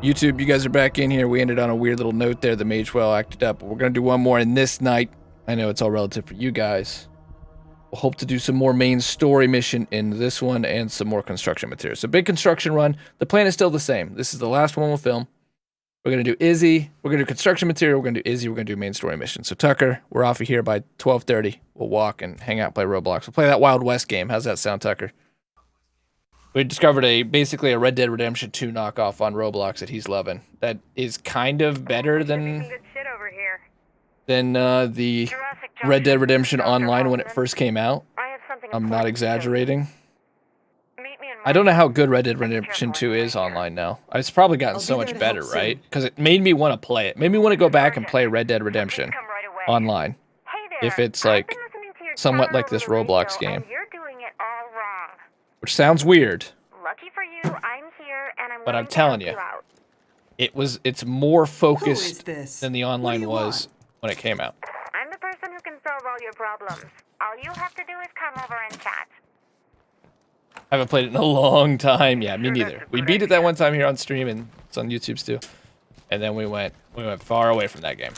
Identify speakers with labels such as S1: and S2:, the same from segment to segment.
S1: YouTube, you guys are back in here. We ended on a weird little note there. The mage well acted up. But we're going to do one more in this night. I know it's all relative for you guys. We'll hope to do some more main story mission in this one and some more construction materials. So big construction run. The plan is still the same. This is the last one we'll film. We're going to do Izzy. We're going to do construction material. We're going to do Izzy. We're going to do main story mission. So Tucker, we're off of here by 12:30. We'll walk and hang out, play Roblox. We'll play that Wild West game. How's that sound, Tucker? We discovered basically a Red Dead Redemption 2 knockoff on Roblox that he's loving. That is kind of better than the Red Dead Redemption Online when it first came out. I'm not exaggerating. I don't know how good Red Dead Redemption 2 is online now. It's probably gotten so much better, right? Because it made me want to play it. Made me want to go back and play Red Dead Redemption online. If it's like somewhat like this Roblox game. Which sounds weird.
S2: Lucky for you, I'm here and
S1: but I'm telling you, it's more focused than the online was when it came out.
S2: I'm the person who can solve all your problems. All you have to do is come over and chat.
S1: I haven't played it in a long time. Yeah, me neither. We beat it that one time here on stream, and it's on YouTube's too. And then we went far away from that game.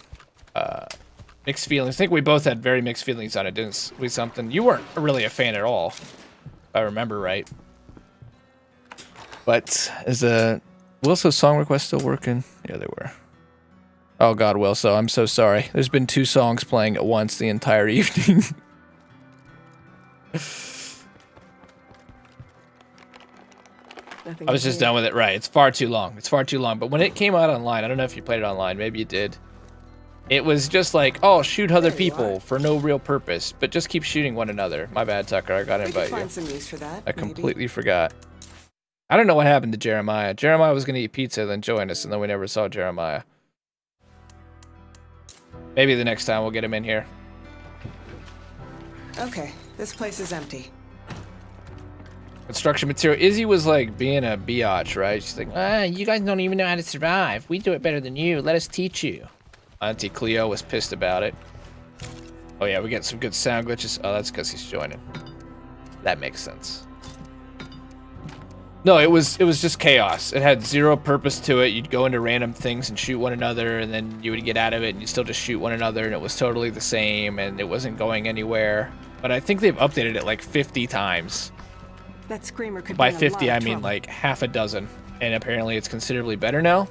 S1: Mixed feelings. I think we both had very mixed feelings on it, didn't we? Something you weren't really a fan at all, if I remember right. But is Wilso's song request still working? Yeah, they were. Oh God, Wilso, I'm so sorry. There's been 2 songs playing at once the entire evening. I was just done with it. Right, it's far too long. It's far too long. But when it came out online, I don't know if you played it online. Maybe you did. It was just like, oh, shoot other people for no real purpose, but just keep shooting one another. My bad, Tucker. I gotta invite you.
S3: Some use for that,
S1: I completely forgot. I don't know what happened to Jeremiah. Jeremiah was gonna eat pizza, then join us, and then we never saw Jeremiah. Maybe the next time we'll get him in here.
S3: Okay, this place is empty.
S1: Construction material. Izzy was like being a biatch, right? She's like, you guys don't even know how to survive. We do it better than you. Let us teach you. Auntie Cleo was pissed about it. Oh yeah, we get some good sound glitches. Oh, that's because he's joining. That makes sense. No, it was just chaos. It had zero purpose to it. You'd go into random things and shoot one another, and then you would get out of it, and you'd still just shoot one another, and it was totally the same, and it wasn't going anywhere. But I think they've updated it like 50 times.
S3: That screamer could
S1: By
S3: be in
S1: 50,
S3: a lot
S1: I
S3: of
S1: mean
S3: trouble.
S1: like half a dozen. And apparently it's considerably better now.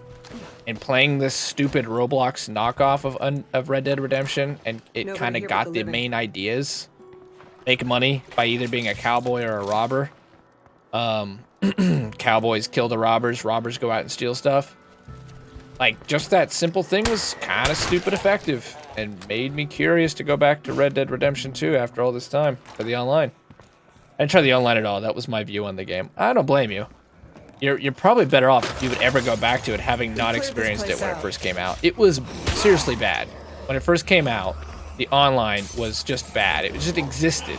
S1: And playing this stupid Roblox knockoff of Red Dead Redemption, and it
S3: Nobody
S1: kind of
S3: here
S1: got
S3: but
S1: the
S3: the living.
S1: main ideas. Make money by either being a cowboy or a robber. Cowboys kill the robbers, robbers go out and steal stuff. Like, just that simple thing was kind of stupid effective, and made me curious to go back to Red Dead Redemption 2 after all this time for the online. I didn't try the online at all. That was my view on the game. I don't blame you. You're probably better off if you would ever go back to it having not experienced it when it first came out. It was seriously bad. When it first came out, the online was just bad. It just existed.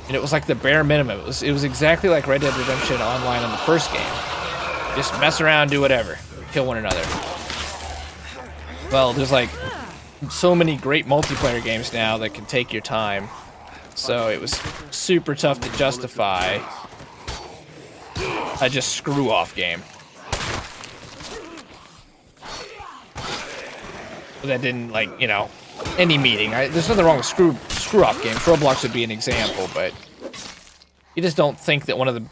S1: And it was like the bare minimum. It was exactly like Red Dead Redemption Online on the first game. Just mess around, do whatever. Kill one another. Well, there's like so many great multiplayer games now that can take your time. So it was super tough to justify a just screw-off game. But that didn't, like, you know, any meeting. There's nothing wrong with screw-off games. Roblox would be an example, but you just don't think that one of the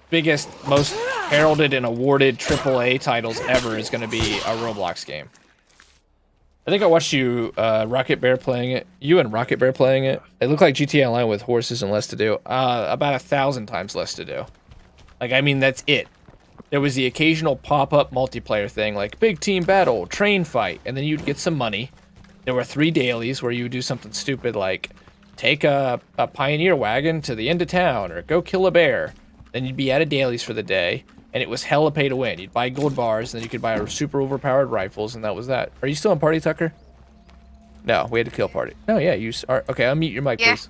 S1: biggest, most heralded and awarded AAA titles ever is going to be a Roblox game. I think I watched you, Rocket Bear playing it. You and Rocket Bear playing it. It looked like GTA Online with horses and less to do. About 1,000 times less to do. Like, I mean, that's it. There was the occasional pop-up multiplayer thing, like big team battle, train fight, and then you'd get some money. There were 3 dailies where you would do something stupid like take a pioneer wagon to the end of town or go kill a bear. Then you'd be out of dailies for the day. And it was hella pay to win. You'd buy gold bars, and then you could buy super overpowered rifles, and that was that. Are you still on party, Tucker? No, we had to kill party. No, yeah, you are. Okay, unmute your mic, please.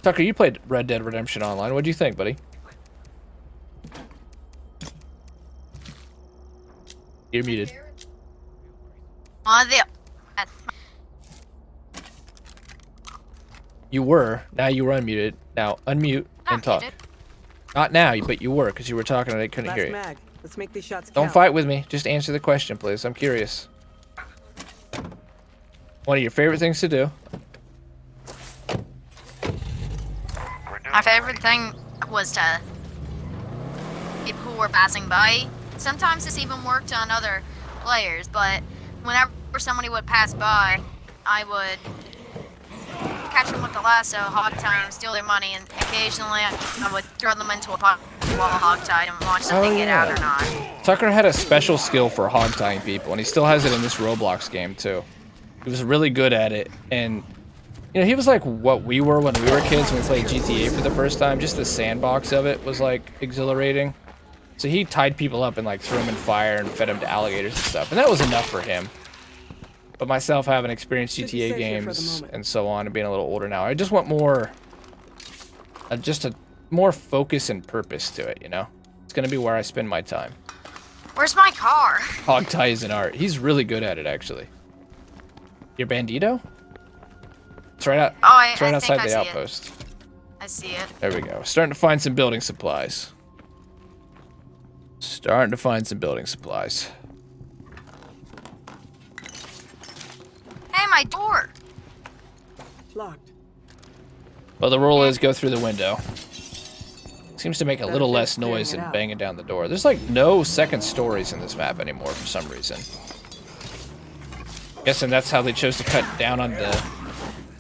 S1: Tucker, you played Red Dead Redemption Online. What'd you think, buddy? You're muted. You were. Now you were unmuted. Now unmute and talk. Not now, but you were, because you were talking and I couldn't hear you.
S3: Let's make these shots
S1: Don't
S3: count.
S1: fight with me. Just answer the question, please. I'm curious. One of your favorite things to do?
S4: My favorite thing was to people who were passing by. Sometimes this even worked on other players, but whenever somebody would pass by, I would catch them with the lasso, hog tie them, steal their money, and occasionally I would throw them into a pot while hog tied and watch them get out or not.
S1: Tucker had a special skill for hog tying people, and he still has it in this Roblox game too. He was really good at it, and you know, he was like what we were when we were kids when we played GTA for the first time. Just the sandbox of it was like exhilarating. So he tied people up and like threw them in fire and fed them to alligators and stuff, and that was enough for him. But myself having experienced GTA games and so on and being a little older now, I just want more, just a more focus and purpose to it, you know? It's gonna be where I spend my time.
S4: Where's my car?
S1: Hog tie is an art. He's really good at it, actually. Your bandito? It's right out.
S4: Oh,
S1: it's right outside the outpost.
S4: I see it.
S1: There we go. Starting to find some building supplies. Starting to find some building supplies.
S4: Hey, my door!
S3: Locked.
S1: Well, the rule is go through the window. Seems to make a little less noise than banging down the door. There's like no second stories in this map anymore for some reason. Guessing that's how they chose to cut down on the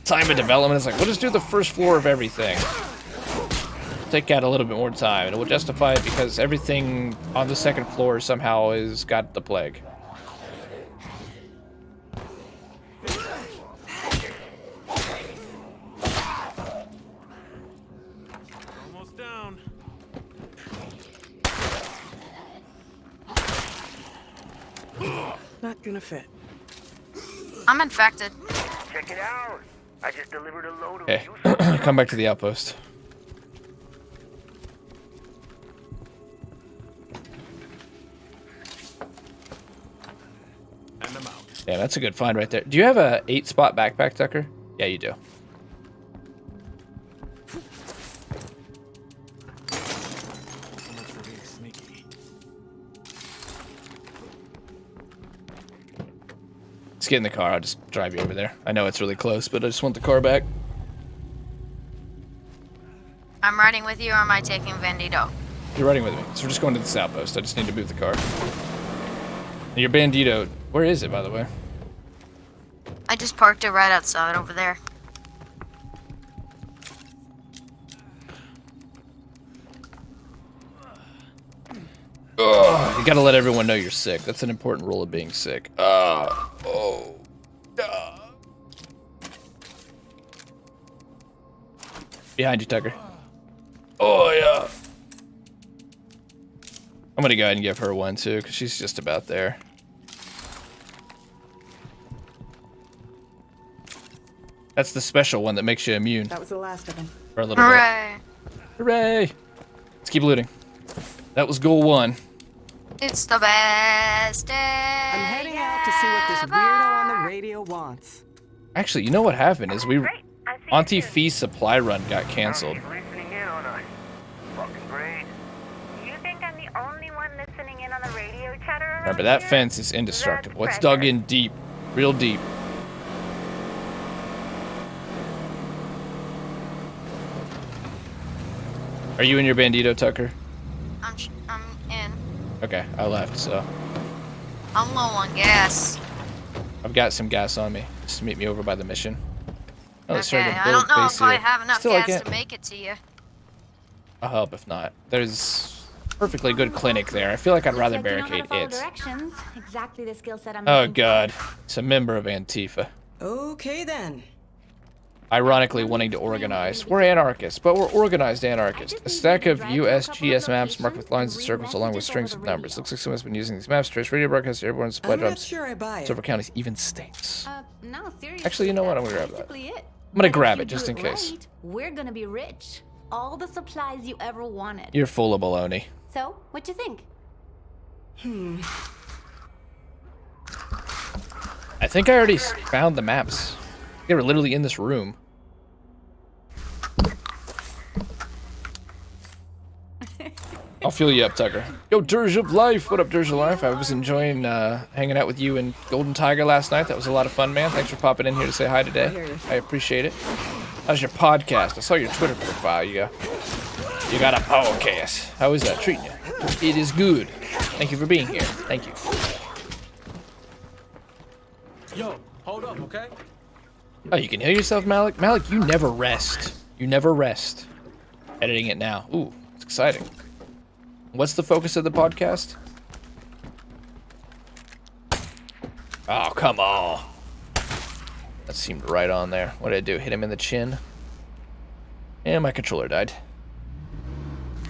S1: time of development. It's like, we'll just do the first floor of everything. Take out a little bit more time, and it will justify it because everything on the second floor somehow has got the plague.
S5: Almost down.
S3: Not gonna fit.
S4: I'm infected.
S6: Check it out. I just delivered a load of
S1: Okay, come back to the outpost.
S5: And I'm out.
S1: Yeah, that's a good find right there. Do you have a 8-spot backpack, Tucker? Yeah, you do.
S5: So much for being sneaky.
S1: Let's get in the car. I'll just drive you over there. I know it's really close, but I just want the car back.
S4: I'm riding with you, or am I taking Bandito?
S1: You're riding with me. So we're just going to this outpost. I just need to move the car. And your bandito, where is it, by the way?
S4: I just parked it right outside over there.
S1: Ugh, you gotta let everyone know you're sick. That's an important rule of being sick. Behind you, Tucker. Oh, yeah. I'm gonna go ahead and give her one, too, because she's just about there. That's the special one that makes you immune
S3: That was the last of them.
S1: for a little
S4: Hooray!
S1: bit. Hooray! Let's keep looting. That was goal 1.
S4: It's the best day.
S3: I'm heading out to see what this weirdo on the radio wants.
S1: Actually, you know what happened is
S2: Great. I see you
S1: Auntie
S2: soon.
S1: Fee's supply run got canceled.
S6: He's listening in on us. Fucking great.
S2: You think I'm the only one listening in on the radio chatter around
S1: Remember, that
S2: here?
S1: fence is indestructible.
S2: That's
S1: It's dug
S2: pressure.
S1: in deep. Real deep. Are you in your bandito, Tucker?
S4: I'm in.
S1: Okay, I left, so
S4: I'm low on gas.
S1: I've got some gas on me. Just meet me over by the mission. Oh, they
S4: Okay,
S1: started to
S4: I
S1: build
S4: don't know
S1: base
S4: if I
S1: here.
S4: have enough
S1: Still, I
S4: gas
S1: can't-
S4: to make it to you.
S1: I'll help if not. There's a perfectly good clinic there. I feel like I'd rather
S7: Looks like you know how
S1: barricade
S7: to follow
S1: it.
S7: directions. Exactly the skill set I'm
S1: Oh
S7: looking for.
S1: god, it's a member of Antifa.
S3: Okay then.
S1: Ironically wanting to organize. We're anarchists, but we're organized anarchists. A stack of USGS maps marked with lines and circles along with strings of numbers. Looks like someone's been using these maps to trace radio broadcasts, airborne supply
S3: I'm not
S1: drops,
S3: sure I buy it.
S1: several counties, even states.
S7: No, seriously.
S1: Actually, you know what? I'm
S7: that's
S1: gonna grab that.
S7: basically it.
S1: I'm gonna
S7: But
S1: grab
S7: if
S1: it
S7: you
S1: just
S7: do
S1: in case.
S7: right, we're gonna be rich. All the supplies you ever wanted.
S1: You're full of baloney.
S7: So, what you think?
S1: I think I already found the maps. They were literally in this room. feel you up, Tucker. Yo, Dirge of Life. What up, Dirge of Life? I was enjoying hanging out with you and Golden Tiger last night. That was a lot of fun, man. Thanks for popping in here to say hi today. I appreciate it. How's your podcast? I saw your Twitter profile. You got a podcast. How is that treating you? It is good. Thank you for being here. Thank you.
S3: Yo, hold up, okay?
S1: Oh, you can heal yourself, Malik? Malik, you never rest. You never rest. Editing it now. Ooh, it's exciting. What's the focus of the podcast? Oh, come on. That seemed right on there. What did I do? Hit him in the chin? And my controller died.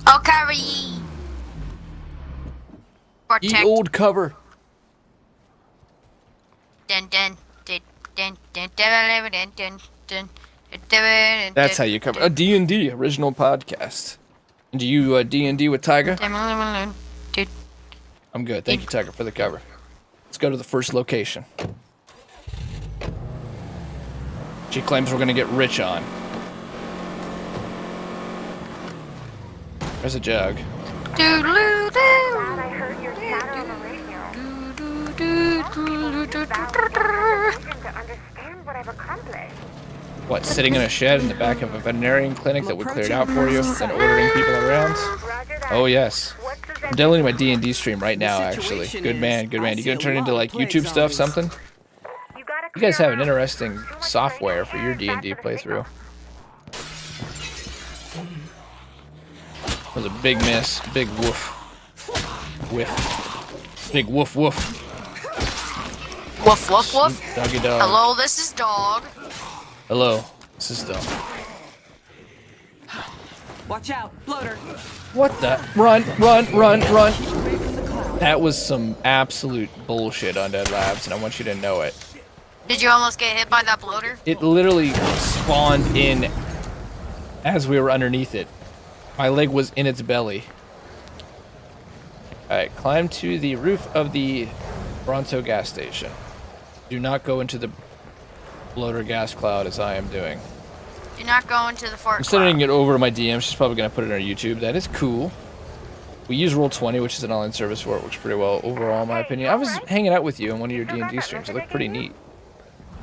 S4: I'll carry ye.
S1: Ye
S4: Protect.
S1: old cover.
S4: Dun, dun, dun, dun, dun, dun, dun, dun, dun, dun,
S1: That's how you cover a D&D original podcast. Do you D&D with Tiger? I'm good. Thank you, Tiger, for the cover. Let's go to the first location. She claims we're gonna get rich on. There's a jug.
S4: Doodaloo-doo.
S2: Glad I heard your chatter on the radio. To understand what I've accomplished.
S1: What, sitting in a shed in the back of a veterinarian clinic that we cleared out for you, then ordering people around?
S2: Roger that.
S1: Oh, yes.
S2: What's the
S1: I'm downloading my D&D stream right now, actually. Good man, good man. You gonna turn into, like, YouTube stuff, something? You guys have an interesting software for your D&D playthrough. That was a big miss. Big woof. Whiff. Big woof woof.
S4: Woof, woof, woof.
S1: Doggy dog.
S4: Hello, this is dog.
S1: Hello. This is dog.
S3: Watch out, bloater.
S1: What the? Run, run, run, run. That was some absolute bullshit on Dead Labs, and I want you to know it.
S4: Did you almost get hit by that bloater?
S1: It literally spawned in as we were underneath it. My leg was in its belly. Alright, climb to the roof of the Bronto gas station. Do not go into the bloater gas cloud as I am doing.
S4: Do not go into the fort
S1: I'm sending it over to my DM. She's probably going to put it on her YouTube. That is cool. We use Roll20, which is an online service where it works pretty well overall, in my opinion. I was hanging out with you on one of your D&D streams. It looked pretty neat.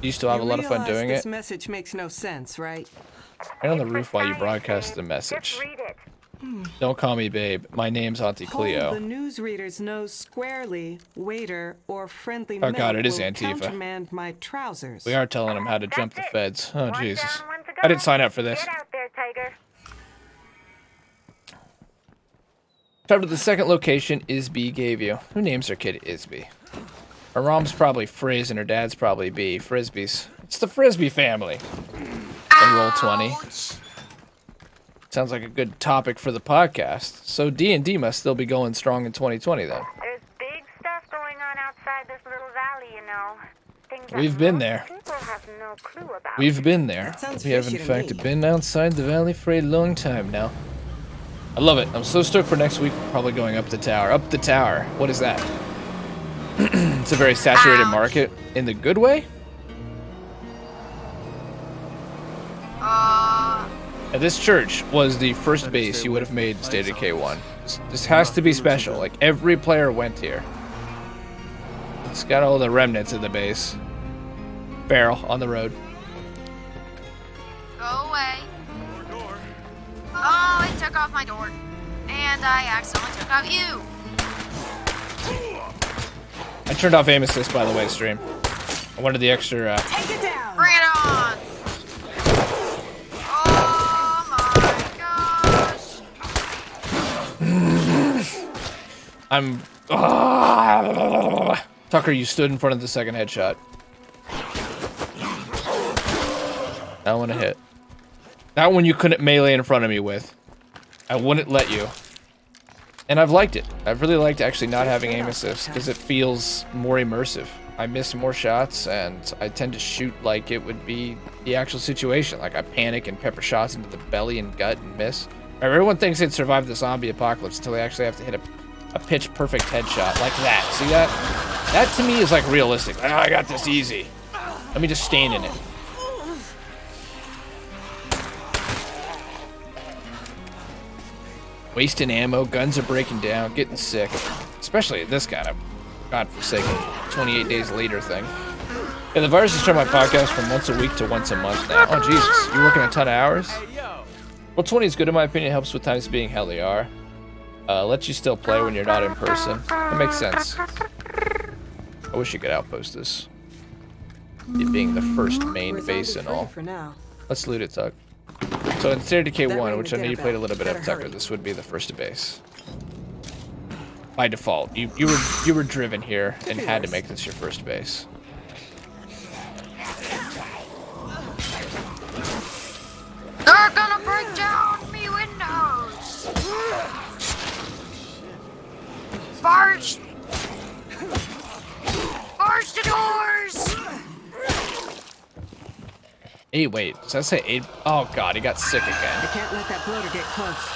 S1: You still have a lot of fun doing
S3: This
S1: it.
S3: message makes no sense, right?
S1: Right on the roof while you broadcast the message.
S2: Just read it.
S1: Don't call me babe. My name's Auntie
S3: Hold the
S1: Cleo.
S3: newsreader's nose squarely, waiter or friendly
S1: Oh God, it is
S3: will
S1: Antifa.
S3: countermand my trousers.
S1: We are telling him how to jump the
S2: That's it.
S1: feds. Oh,
S2: One
S1: Jesus.
S2: down, one to go.
S1: I didn't sign up for this.
S2: Get out there, Tiger.
S1: Travel to the second location Isby gave you. Who names their kid Isby? Her mom's probably Frizz and her dad's probably B. Frisbees. It's the Frisbee family. And Roll20.
S4: Ouch.
S1: Sounds like a good topic for the podcast. So D&D must still be going strong in 2020 then.
S2: There's big stuff going on outside this little valley, you know. Things that
S1: We've been
S2: most
S1: there.
S2: People have no clue about.
S1: We've been there.
S3: That sounds
S1: We have in
S3: fishy to
S1: fact
S3: me.
S1: been outside the valley for a long time now. I love it. I'm so stoked for next week. Probably going up the tower. Up the tower. What is that? It's a very saturated
S4: Ouch.
S1: market. In the good way? Now, this church was the first base you would have made in State of K1. This has to be special. Like, every player went here. It's got all the remnants of the base. Barrel on the road.
S4: Go away. Oh, it took off my door. And I accidentally took out you.
S1: I turned off aim assist, by the way, stream. I wanted the extra,
S3: Take it down!
S4: Bring it on. Oh my gosh.
S1: I'm... Tucker, you stood in front of the second headshot. That one a hit. That one you couldn't melee in front of me with. I wouldn't let you. And I've liked it. I've really liked actually not having aim assist because it feels more immersive. I miss more shots and I tend to shoot like it would be the actual situation. Like I panic and pepper shots into the belly and gut and miss. Everyone thinks they'd survive the zombie apocalypse until they actually have to hit a pitch perfect headshot like that. See that? That to me is like realistic. Like, oh, I got this easy. Let me just stand in it. Wasting ammo, guns are breaking down, getting sick. Especially this kind of godforsaken 28 days later thing. Yeah, the virus has turned my podcast from once a week to once a month now. Oh, Jesus. You're working a ton of hours? Well, 20 is good in my opinion. It helps with times being how they are. Lets you still play when you're not in person. That makes sense. I wish you could outpost this. It being the first main base and all.
S3: For now.
S1: Let's loot it, Tuck. So in State of Decay
S3: That
S1: 1,
S3: rang
S1: which
S3: the
S1: I know you
S3: dinner
S1: played a
S3: bell.
S1: little bit of,
S3: Better
S1: Tucker,
S3: hurry.
S1: this would be the first base. By default, you were driven here and had to make this your first base.
S4: They're gonna break down me windows. Barge the doors.
S1: Hey, wait, does that say 8? Oh god, he got sick
S3: You
S1: again.
S3: can't let that bloater get close.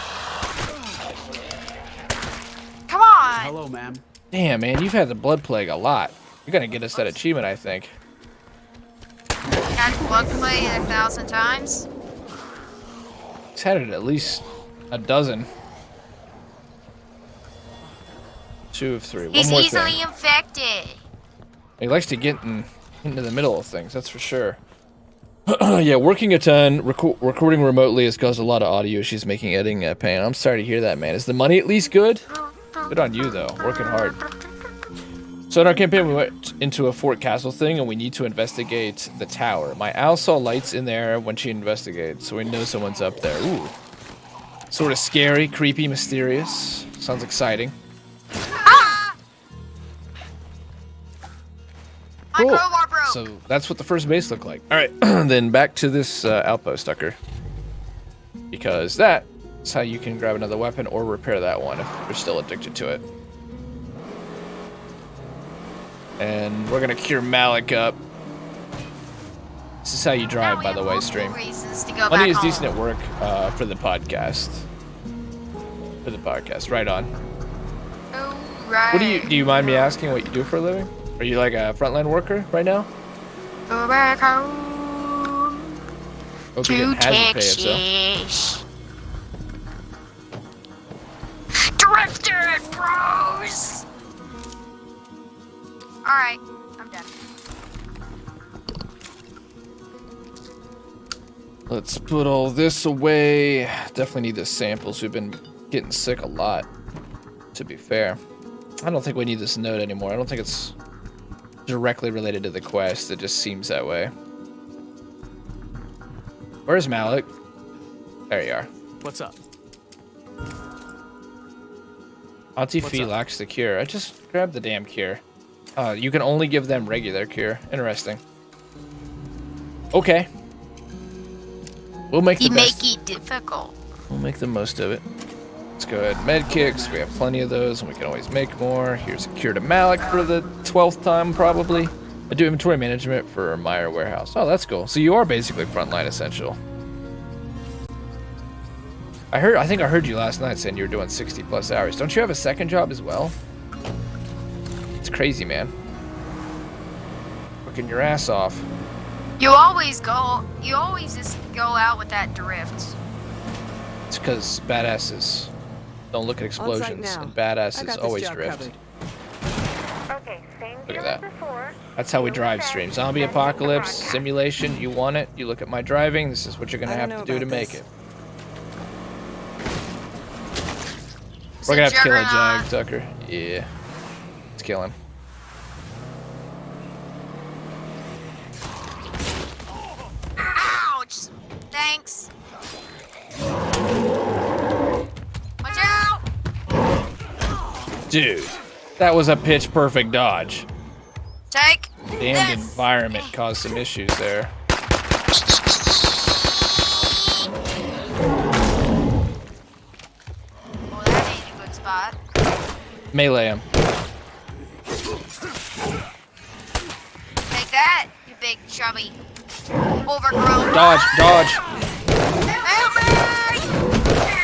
S4: Come on.
S5: Hello, ma'am.
S1: Damn, man, you've had the blood plague a lot. You're gonna get us that achievement, I think.
S4: Had blood play 1,000 times.
S1: He's had it at least a dozen. 2 of 3. One
S4: He's
S1: more
S4: easily
S1: thing.
S4: infected.
S1: He likes to get into the middle of things, that's for sure. Yeah, working a ton, recording remotely has caused a lot of audio issues, making editing a pain. I'm sorry to hear that, man. Is the money at least good? Good on you, though. Working hard. So in our campaign, we went into a Fort Castle thing, and we need to investigate the tower. My owl saw lights in there when she investigated, so we know someone's up there. Ooh. Sort of scary, creepy, mysterious. Sounds exciting.
S4: My crowbar broke.
S1: So that's what the first base looked like. All right, then back to this outpost, Tucker. Because that's how you can grab another weapon or repair that one if you're still addicted to it. And we're gonna cure Malik up. This is how you drive, by the way, stream.
S4: Reasons to go
S1: Money
S4: back
S1: is
S4: home.
S1: decent at work for the podcast. For the podcast, right on.
S4: Right.
S1: What do you mind me asking what you do for a living? Are you like a frontline worker right now?
S4: Go back home
S1: Hope you
S4: to
S1: didn't hazard pay if so.
S4: Texas. Drifter and bros. All right, I'm done.
S1: Let's put all this away. Definitely need the samples. We've been getting sick a lot, to be fair. I don't think we need this node anymore. I don't think it's directly related to the quest. It just seems that way. Where's Malik? There you are.
S5: What's up?
S1: Auntie
S5: What's
S1: Fee
S5: up?
S1: lacks the cure. I just grabbed the damn cure. You can only give them regular cure. Interesting. Okay. We'll make the
S4: You
S1: best.
S4: make it difficult.
S1: We'll make the most of it. Let's go ahead and med kicks. We have plenty of those, and we can always make more. Here's a cure to Malik for the 12th time, probably. I do inventory management for Meyer Warehouse. Oh, that's cool. So you are basically frontline essential. I think I heard you last night saying you were doing 60 plus hours. Don't you have a second job as well? It's crazy, man. Working your ass off.
S4: You always just go out with that drift.
S1: It's because badasses don't look at explosions,
S3: now.
S1: and
S3: I
S1: badasses
S3: got this
S1: always
S3: job
S1: drift.
S3: covered.
S2: Okay, same
S1: Look
S2: deal
S1: at that.
S2: as before.
S1: That's how we
S2: You'll
S1: drive
S2: be
S1: stream.
S2: back.
S1: Zombie
S2: Send me the
S1: apocalypse,
S2: broadcast.
S1: simulation, you want it, you look at my driving, this is what you're gonna
S3: I
S1: have
S3: don't
S1: to
S3: know
S1: do to
S3: about
S1: make
S3: this.
S1: it. We're gonna have to kill a
S4: Juggernaut.
S1: Jag, Tucker. Yeah. Let's kill him.
S4: Ouch! Thanks. Watch out!
S1: Dude, that was a pitch perfect dodge.
S4: Take
S1: Damned
S4: this.
S1: environment caused some issues there.
S4: Oh, that ain't a good spot.
S1: Melee him.
S4: Take that, you big chubby overgrown.
S1: Dodge, dodge.
S4: Help me!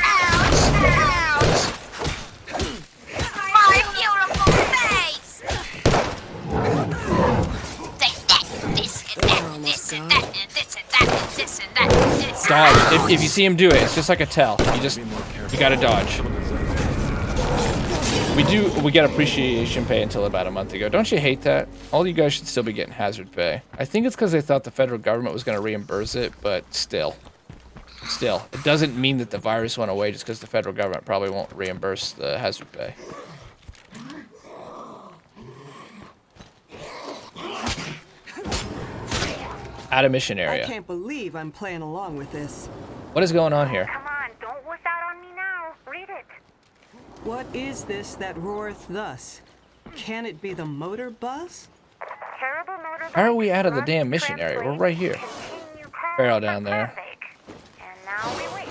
S4: Ouch! Ouch! My beautiful face! Take that, this and that, this and that, and this and that, and this and that, and this and that.
S1: Dodge. If you see him do it, it's just like a tell. You gotta dodge. We got appreciation pay until about a month ago. Don't you hate that? All you guys should still be getting hazard pay. I think it's because they thought the federal government was going to reimburse it, but still. Still, it doesn't mean that the virus went away just because the federal government probably won't reimburse the hazard pay. Out of mission area.
S3: I can't believe I'm playing along with this.
S1: What is going on here?
S2: Come on, don't wuss out on me now. Read it.
S3: What is this that roareth thus? Can it be the motor buzz?
S2: Terrible motorbike.
S1: How are we out of the damn mission area? We're right here. Barrel down there.
S2: And now we wait.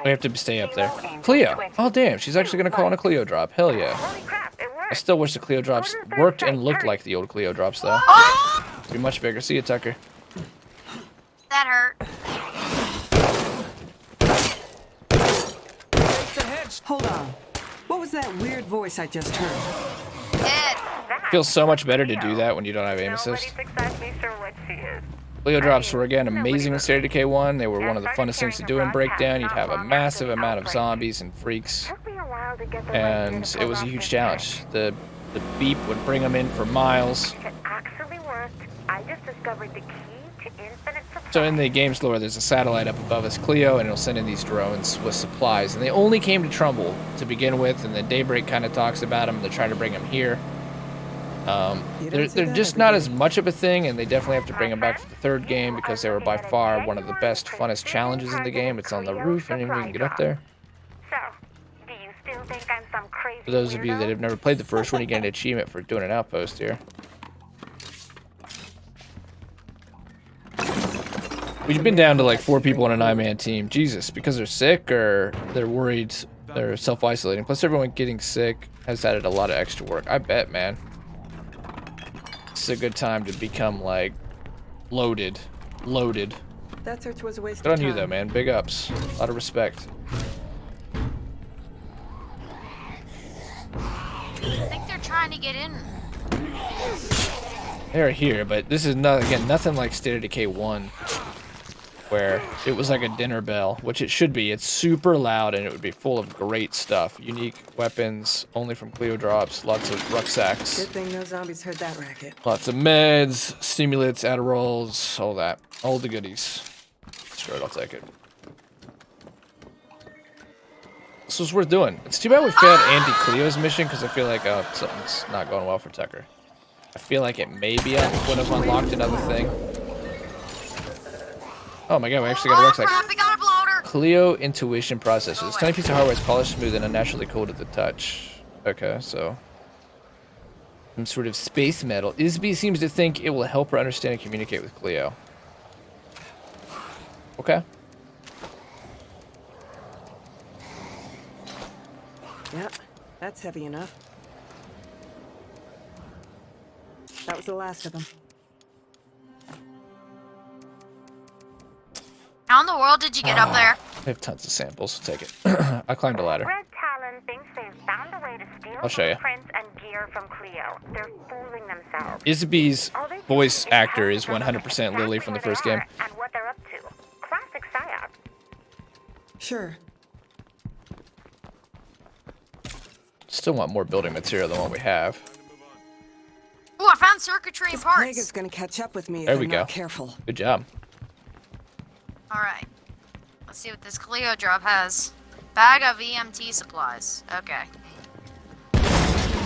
S1: We have to stay up there. Cleo. Oh damn, she's actually gonna call in a Cleo drop. Hell yeah.
S2: Holy crap, it
S1: I
S2: worked.
S1: still wish the Cleo drops worked and looked like the old Cleo drops though. Be much bigger. See you, Tucker.
S4: That hurt.
S3: Hold on. What was that weird voice I just heard?
S4: It.
S1: Feels so much better to do that when you don't have aim assist.
S2: Nobody's exactly sure what she is.
S1: Cleo drops were again amazing in State of Decay 1. They were one of the funnest things to do in Breakdown. You'd have a massive amount of zombies and freaks,
S2: Took me a while to get the
S1: and it was a huge challenge. The beep would bring them in for miles.
S2: It actually worked. I just discovered the key to infinite supply.
S1: So in the game's lore, there's a satellite up above us, Cleo, and it'll send in these drones with supplies. And they only came to Trumbull to begin with, and then Daybreak kind of talks about them. They're trying to bring them here. They're just not as much of a thing, and they definitely have to bring them back for the third game because they were by far one of the best, funnest challenges in the game. It's on the roof, and you can get up there.
S2: So, do you still think I'm some crazy
S1: For those of you that
S2: weirdo?
S1: have never played the first one, you get an achievement for doing an outpost here. We've been down to like 4 people on a 9-man team. Jesus, because they're sick or they're worried, they're self-isolating. Plus everyone getting sick has added a lot of extra work. I bet, man. It's a good time to become like loaded.
S3: That search was a waste
S1: Good
S3: of
S1: on you
S3: time.
S1: though, man. Big ups. A lot of respect.
S4: I think they're trying to get in.
S1: They're here, but this is not, again, nothing like State of Decay 1, where it was like a dinner bell, which it should be. It's super loud and it would be full of great stuff. Unique weapons, only from Cleo drops, lots of rucksacks,
S3: Good thing no zombies heard that racket.
S1: lots of meds, stimulants, Adderalls, all that. All the goodies. Screw it, I'll take it. This was worth doing. It's too bad we failed Andy Cleo's mission because I feel like something's not going well for Tucker. I feel like it maybe would have unlocked another thing. Oh my god, we actually got a
S4: Oh
S1: rucksack.
S4: crap, we got a bloater.
S1: Cleo intuition processor. This tiny piece of hardware is polished, smooth, and unnaturally cold to the touch. Okay, so some sort of space metal. Isby seems to think it will help her understand and communicate with Cleo. Okay.
S3: Yeah, that's heavy enough. That was the last of them.
S4: How in the world did you get up there?
S1: I have tons of samples. Take it. I climbed a ladder.
S2: Red Talon thinks they've found a way to steal
S1: I'll show ya.
S2: blueprints and gear from Cleo. They're fooling themselves.
S1: Isby's
S2: All they do
S1: voice
S2: is
S1: actor
S2: tell
S1: is
S2: them
S1: 100% Lily from the
S2: exactly
S1: first
S2: where
S1: game.
S2: they are and what they're up to. Classic psyop.
S3: Sure.
S1: Still want more building material than what we have.
S4: Ooh, I found circuitry and
S3: This plague
S4: parts.
S3: is gonna catch up with me
S1: There
S3: if
S1: we
S3: I'm
S1: go.
S3: not careful.
S1: Good job.
S4: Alright. Let's see what this Cleo drop has. Bag of EMT supplies. Okay.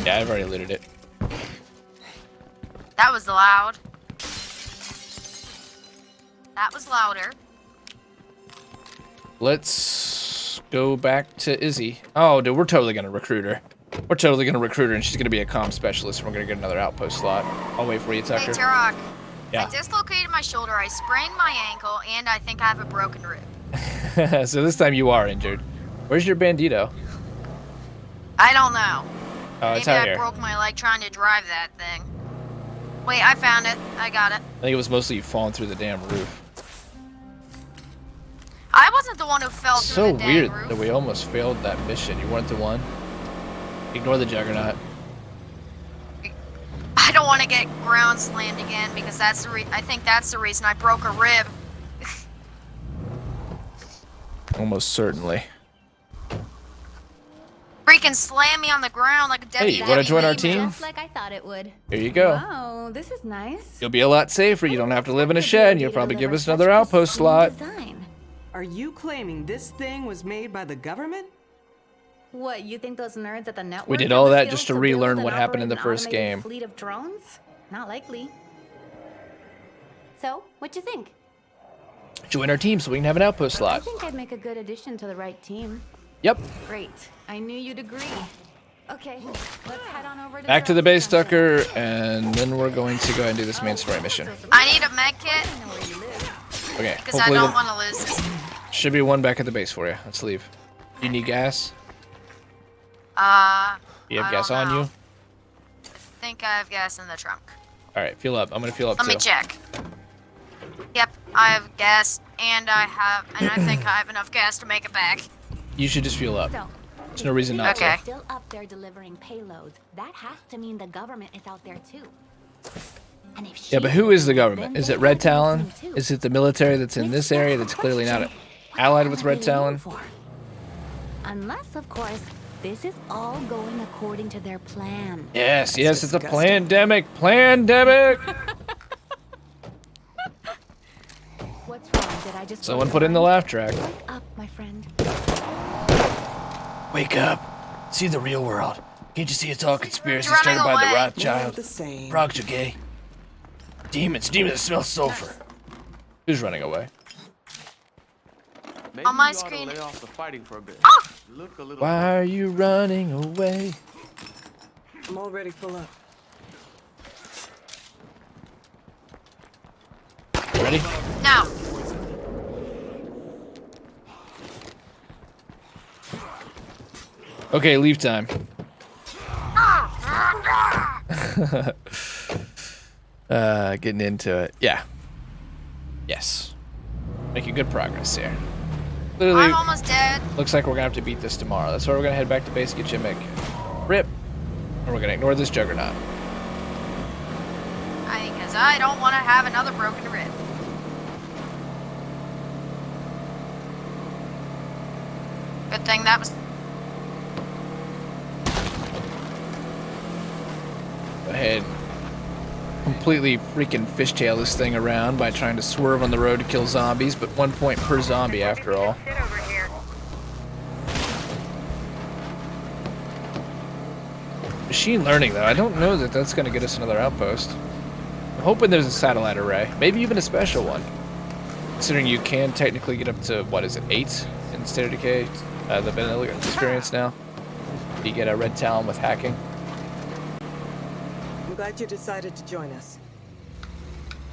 S1: Yeah, I've already looted it.
S4: That was loud. That was louder.
S1: Let's go back to Izzy. Oh, dude, we're totally gonna recruit her. We're totally gonna recruit her, and she's gonna be a comm specialist. And we're gonna get another outpost slot. I'll wait for you,
S4: Hey,
S1: Tucker.
S4: Turok.
S1: Yeah.
S4: I dislocated my shoulder, I sprained my ankle, and I think I have a broken rib.
S1: So this time you are injured. Where's your bandito?
S4: I don't know.
S1: Oh, it's
S4: Maybe
S1: out
S4: I
S1: here.
S4: broke my leg trying to drive that thing. Wait, I found it. I got it.
S1: I think it was mostly you falling through the damn roof.
S4: I wasn't the one who fell through
S1: So
S4: the dang
S1: weird
S4: roof.
S1: that we almost failed that mission. You weren't the one. Ignore the Juggernaut.
S4: I don't want to get ground slammed again because that's the I think that's the reason I broke a rib.
S1: Almost certainly.
S4: freaking slam me on the ground like a dead
S1: Hey, wanna join our team?
S7: Just like I thought it would.
S1: Here you go.
S7: Wow, this is nice.
S1: You'll be a lot safer. You don't have to live in a shed, and you'll probably give us another outpost slot.
S7: Design.
S3: Are you claiming this thing was made by the government?
S7: What, you think those nerds at the network?
S1: We did
S7: have
S1: all
S7: the
S1: that
S7: skills
S1: just to
S7: build
S1: relearn
S7: and
S1: what happened in the
S7: operate
S1: first
S7: an automated
S1: game.
S7: Fleet of drones? Not likely. So, what you think?
S1: Join our team so we can have an outpost
S7: I
S1: slot.
S7: think I'd make a good addition to the right team.
S1: Yep.
S7: Great. I knew you'd agree. Okay, let's head on over to
S1: Back to the
S7: drone
S1: base,
S7: center.
S1: Tucker, and then we're going to go ahead and do this main story mission.
S4: I need a med kit
S1: Okay,
S4: because I
S1: hopefully
S4: don't
S1: there
S4: want to lose this.
S1: should be one back at the base for you. Let's leave. Do you need gas? You have
S4: I
S1: gas
S4: don't
S1: on
S4: know.
S1: you?
S4: I think I have gas in the trunk.
S1: All right, fuel up. I'm gonna fuel up
S4: Let
S1: too.
S4: me check. Yep, I have gas, and I think I have enough gas to make it back.
S1: You should just fuel up.
S7: So,
S1: There's no reason not
S4: Okay.
S1: to.
S7: still up there delivering payloads. That has to mean the government is out there too. And if
S1: Yeah, but who is the government? Is it Red Talon? Is it the military that's in this area that's clearly not allied with Red Talon?
S7: Unless, of course, this is all going according to their plan.
S1: Yes, yes, it's a
S3: disgusting.
S1: pandemic. Pandemic!
S7: What's wrong? Did I just
S1: Someone put in the laugh track.
S7: up, my friend?
S1: Wake up. See the real world. Can't you see it's all conspiracy
S4: You're running
S1: started by the
S4: away.
S3: More
S1: Rothschild?
S3: of the same.
S1: Frogs are gay. Demons that smell sulfur. Who's running away?
S8: Maybe
S4: On my
S8: you ought to
S4: screen.
S8: lay off the fighting for a bit. Look a little.
S1: Why are you running away?
S3: I'm already full up.
S1: Ready?
S4: Now,
S1: Okay, leave time. Getting into it. Yeah. Yes. Making good progress here. Literally,
S4: I'm almost dead.
S1: looks like we're gonna have to beat this tomorrow. That's why we're gonna head back to base, get you a med kit. Rip. And we're gonna ignore this juggernaut.
S4: Because I don't want to have another broken rib. Good thing that was.
S1: Go ahead. Completely freaking fishtail this thing around by trying to swerve on the road to kill zombies, but 1 point per zombie after all.
S2: Sit over here.
S1: Machine learning, though, I don't know that that's going to get us another outpost. I'm hoping there's a satellite array, maybe even a special one. Considering you can technically get up to, what is it, 8 in State of Decay, the vanilla experience now. You get a Red Talon with hacking.
S3: I'm glad you decided to join us.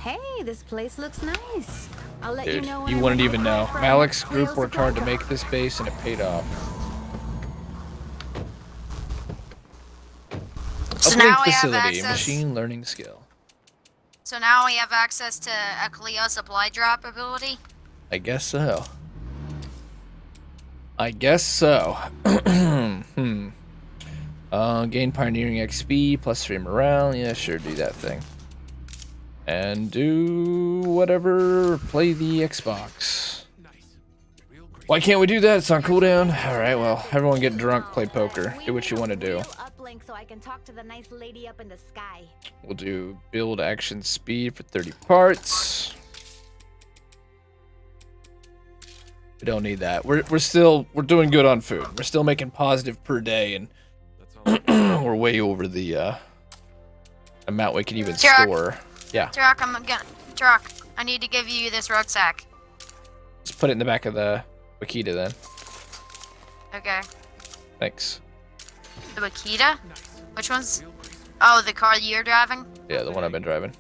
S7: Hey, this place looks nice. I'll let
S1: Dude,
S7: you know when
S1: you
S7: I'm
S1: wouldn't
S7: ready
S1: even
S7: to
S1: know.
S7: apply for
S1: Malik's
S7: a
S1: group
S7: real
S1: worked
S7: supply
S1: hard to
S7: drop.
S1: make this base, and it paid off.
S4: So now
S1: Uplink
S4: we have
S1: facility,
S4: access.
S1: machine learning skill.
S4: So now we have access to a Cleo supply drop ability.
S1: I guess so. I guess so. Gain pioneering XP, +3 morale. Yeah, sure, do that thing. And do whatever, play the Xbox. Why can't we do that? It's on cooldown. Alright, well, everyone get drunk, play poker. Do what you want to do.
S7: Uplink so I can talk to the nice lady up in the sky.
S1: We'll do build action speed for 30 parts. We don't need that. We're doing good on food. We're still making positive per day, and
S5: That's all.
S1: we're way over the amount we can even
S4: Jack.
S1: store. Yeah,
S4: Truck, I need to give you this rucksack.
S1: just put it in the back of the Wakita then.
S4: Okay.
S1: Thanks.
S4: The Wakita? Which one's? Oh, the car you're driving?
S1: Yeah, the one I've been driving.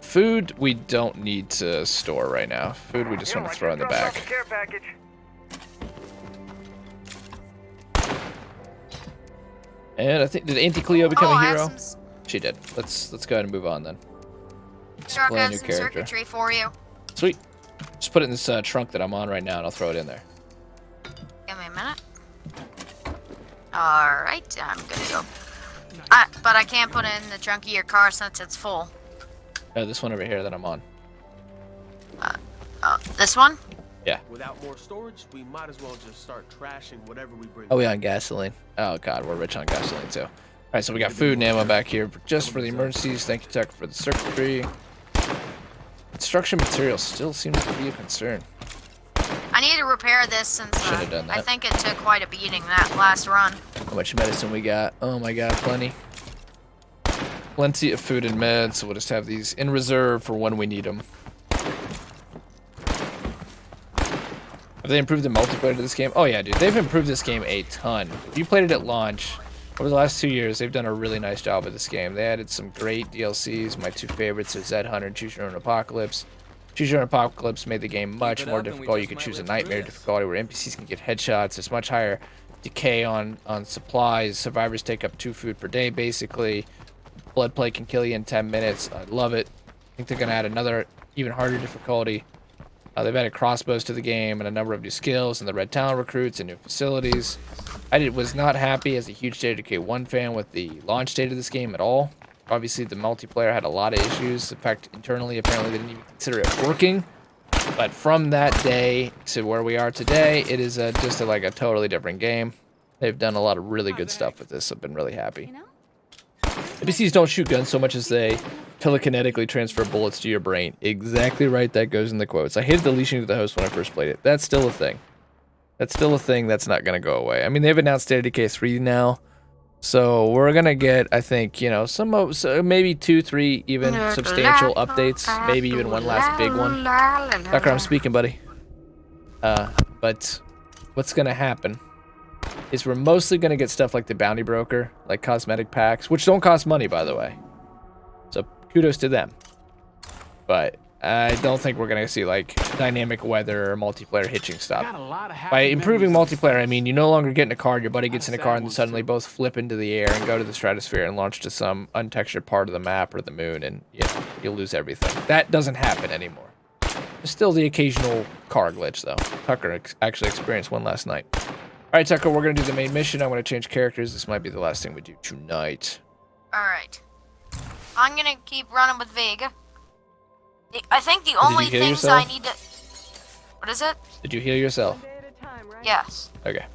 S1: Food we don't need to store right now. Food we just want to throw in the back.
S6: Care package.
S1: And I think, did Auntie Cleo become
S4: Oh,
S1: a
S4: I
S1: hero?
S4: have some,
S1: She did. Let's go ahead and move on then.
S4: Truck,
S1: play
S4: I
S1: a
S4: have
S1: new
S4: some
S1: character.
S4: circuitry for you.
S1: Sweet. Just put it in this trunk that I'm on right now, and I'll throw it in there.
S4: Give me a minute. Alright, I'm good to go. But I can't put it in the trunk of your car since it's full.
S1: This one over here that I'm on.
S4: This one?
S1: Yeah.
S8: Without more storage, we might as well just start trashing whatever we bring.
S1: Oh, we on gasoline? Oh god, we're rich on gasoline too. Alright, so we got food and ammo back here just for the emergencies. Thank you, Tuck, for the circuitry. Construction materials still seems to be a concern.
S4: I need to repair this since
S1: Should've done that.
S4: I think it took quite a beating that last run.
S1: How much medicine we got? Oh my god, plenty. Plenty of food and meds, so we'll just have these in reserve for when we need them. Have they improved the multiplayer to this game? Oh yeah, dude, they've improved this game a ton. If you played it at launch, over the last 2 years, they've done a really nice job with this game. They added some great DLCs. My two favorites are Zed Hunter and Choose Your Own Apocalypse. Choose Your Own Apocalypse made the game much more difficult. You can choose a nightmare difficulty where NPCs can get headshots. There's much higher decay on supplies. Survivors take up 2 food per day, basically. Blood Plague can kill you in 10 minutes. I love it. I think they're going to add another, even harder difficulty. They've added crossbows to the game and a number of new skills and the Red Talon recruits and new facilities. I was not happy as a huge JDK 1 fan with the launch date of this game at all. Obviously, the multiplayer had a lot of issues. In fact, internally, apparently, they didn't even consider it working. But from that day to where we are today, it is just like a totally different game. They've done a lot of really good stuff with this. I've been really happy. NPCs don't shoot guns so much as they telekinetically transfer bullets to your brain. Exactly right. That goes in the quotes. I hated the leashing to the host when I first played it. That's still a thing. That's still a thing that's not going to go away. I mean, they've announced State of Decay 3 now. So we're going to get, I think, you know, maybe 2, 3 even substantial updates. Maybe even one last big one. Tucker, I'm speaking, buddy. But what's going to happen is we're mostly going to get stuff like the Bounty Broker, like cosmetic packs, which don't cost money, by the way. So kudos to them. But I don't think we're going to see like dynamic weather or multiplayer hitching stuff. By improving multiplayer, I mean you no longer get in a car, your buddy gets in a car, and suddenly both flip into the air and go to the stratosphere and launch to some untextured part of the map or the moon, and you know, you'll lose everything. That doesn't happen anymore. There's still the occasional car glitch, though. Tucker actually experienced one last night. Alright, Tucker, we're going to do the main mission. I'm going to change characters. This might be the last thing we do tonight.
S4: Alright. I'm going to keep running with Vega. I think the only things
S1: yourself?
S4: I need to... What is it?
S1: Did you heal yourself?
S3: One day at a time, right?
S4: Yes.
S1: Okay.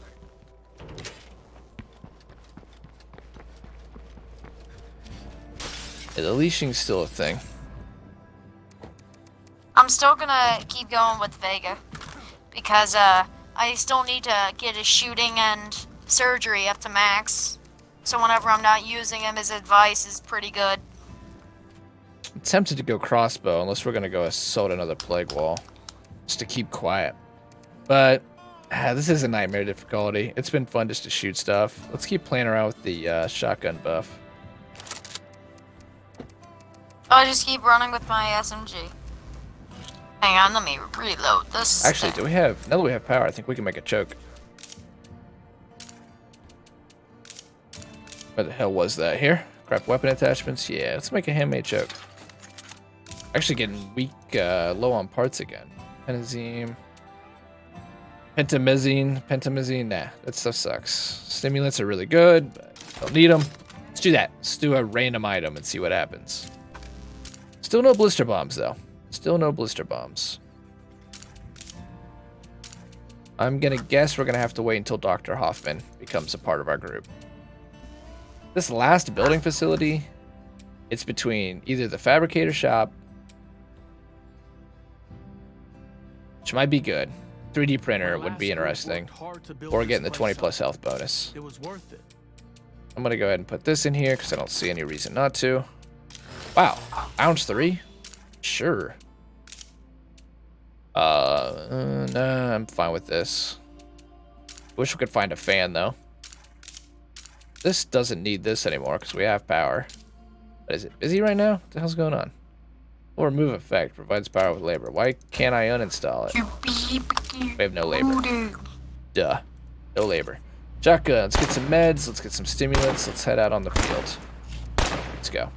S1: Yeah, the leashing's still a thing.
S4: I'm still gonna keep going with Vega. Because, I still need to get his shooting and surgery up to max. So whenever I'm not using him, his advice is pretty good.
S1: I'm tempted to go crossbow, unless we're going to go assault another plague wall. Just to keep quiet. But, this is a nightmare difficulty. It's been fun just to shoot stuff. Let's keep playing around with the shotgun buff.
S4: I'll just keep running with my SMG. Hang on, let me reload this.
S1: Actually, do we have... Now that we have power, I think we can make a choke. Where the hell was that? Here? Craft weapon attachments? Yeah, let's make a handmade choke. Actually getting weak, low on parts again. Penazine. Pentamazine. Nah, that stuff sucks. Stimulants are really good, but don't need them. Let's do that. Let's do a random item and see what happens. Still no blister bombs, though. Still no blister bombs. I'm gonna guess we're gonna have to wait until Dr. Hoffman becomes a part of our group. This last building facility, it's between either the fabricator shop, which might be good, 3D printer would be interesting, or getting the 20+ health bonus.
S8: It was worth it.
S1: I'm gonna go ahead and put this in here because I don't see any reason not to. Wow, ounce 3? Sure. Nah, I'm fine with this. Wish we could find a fan though. This doesn't need this anymore because we have power. But is it busy right now? What the hell's going on? Or remove effect provides power with labor. Why can't I uninstall it? We have no labor. Duh. No labor. Shotgun. Let's get some meds. Let's get some stimulants. Let's head out on the field. Let's go.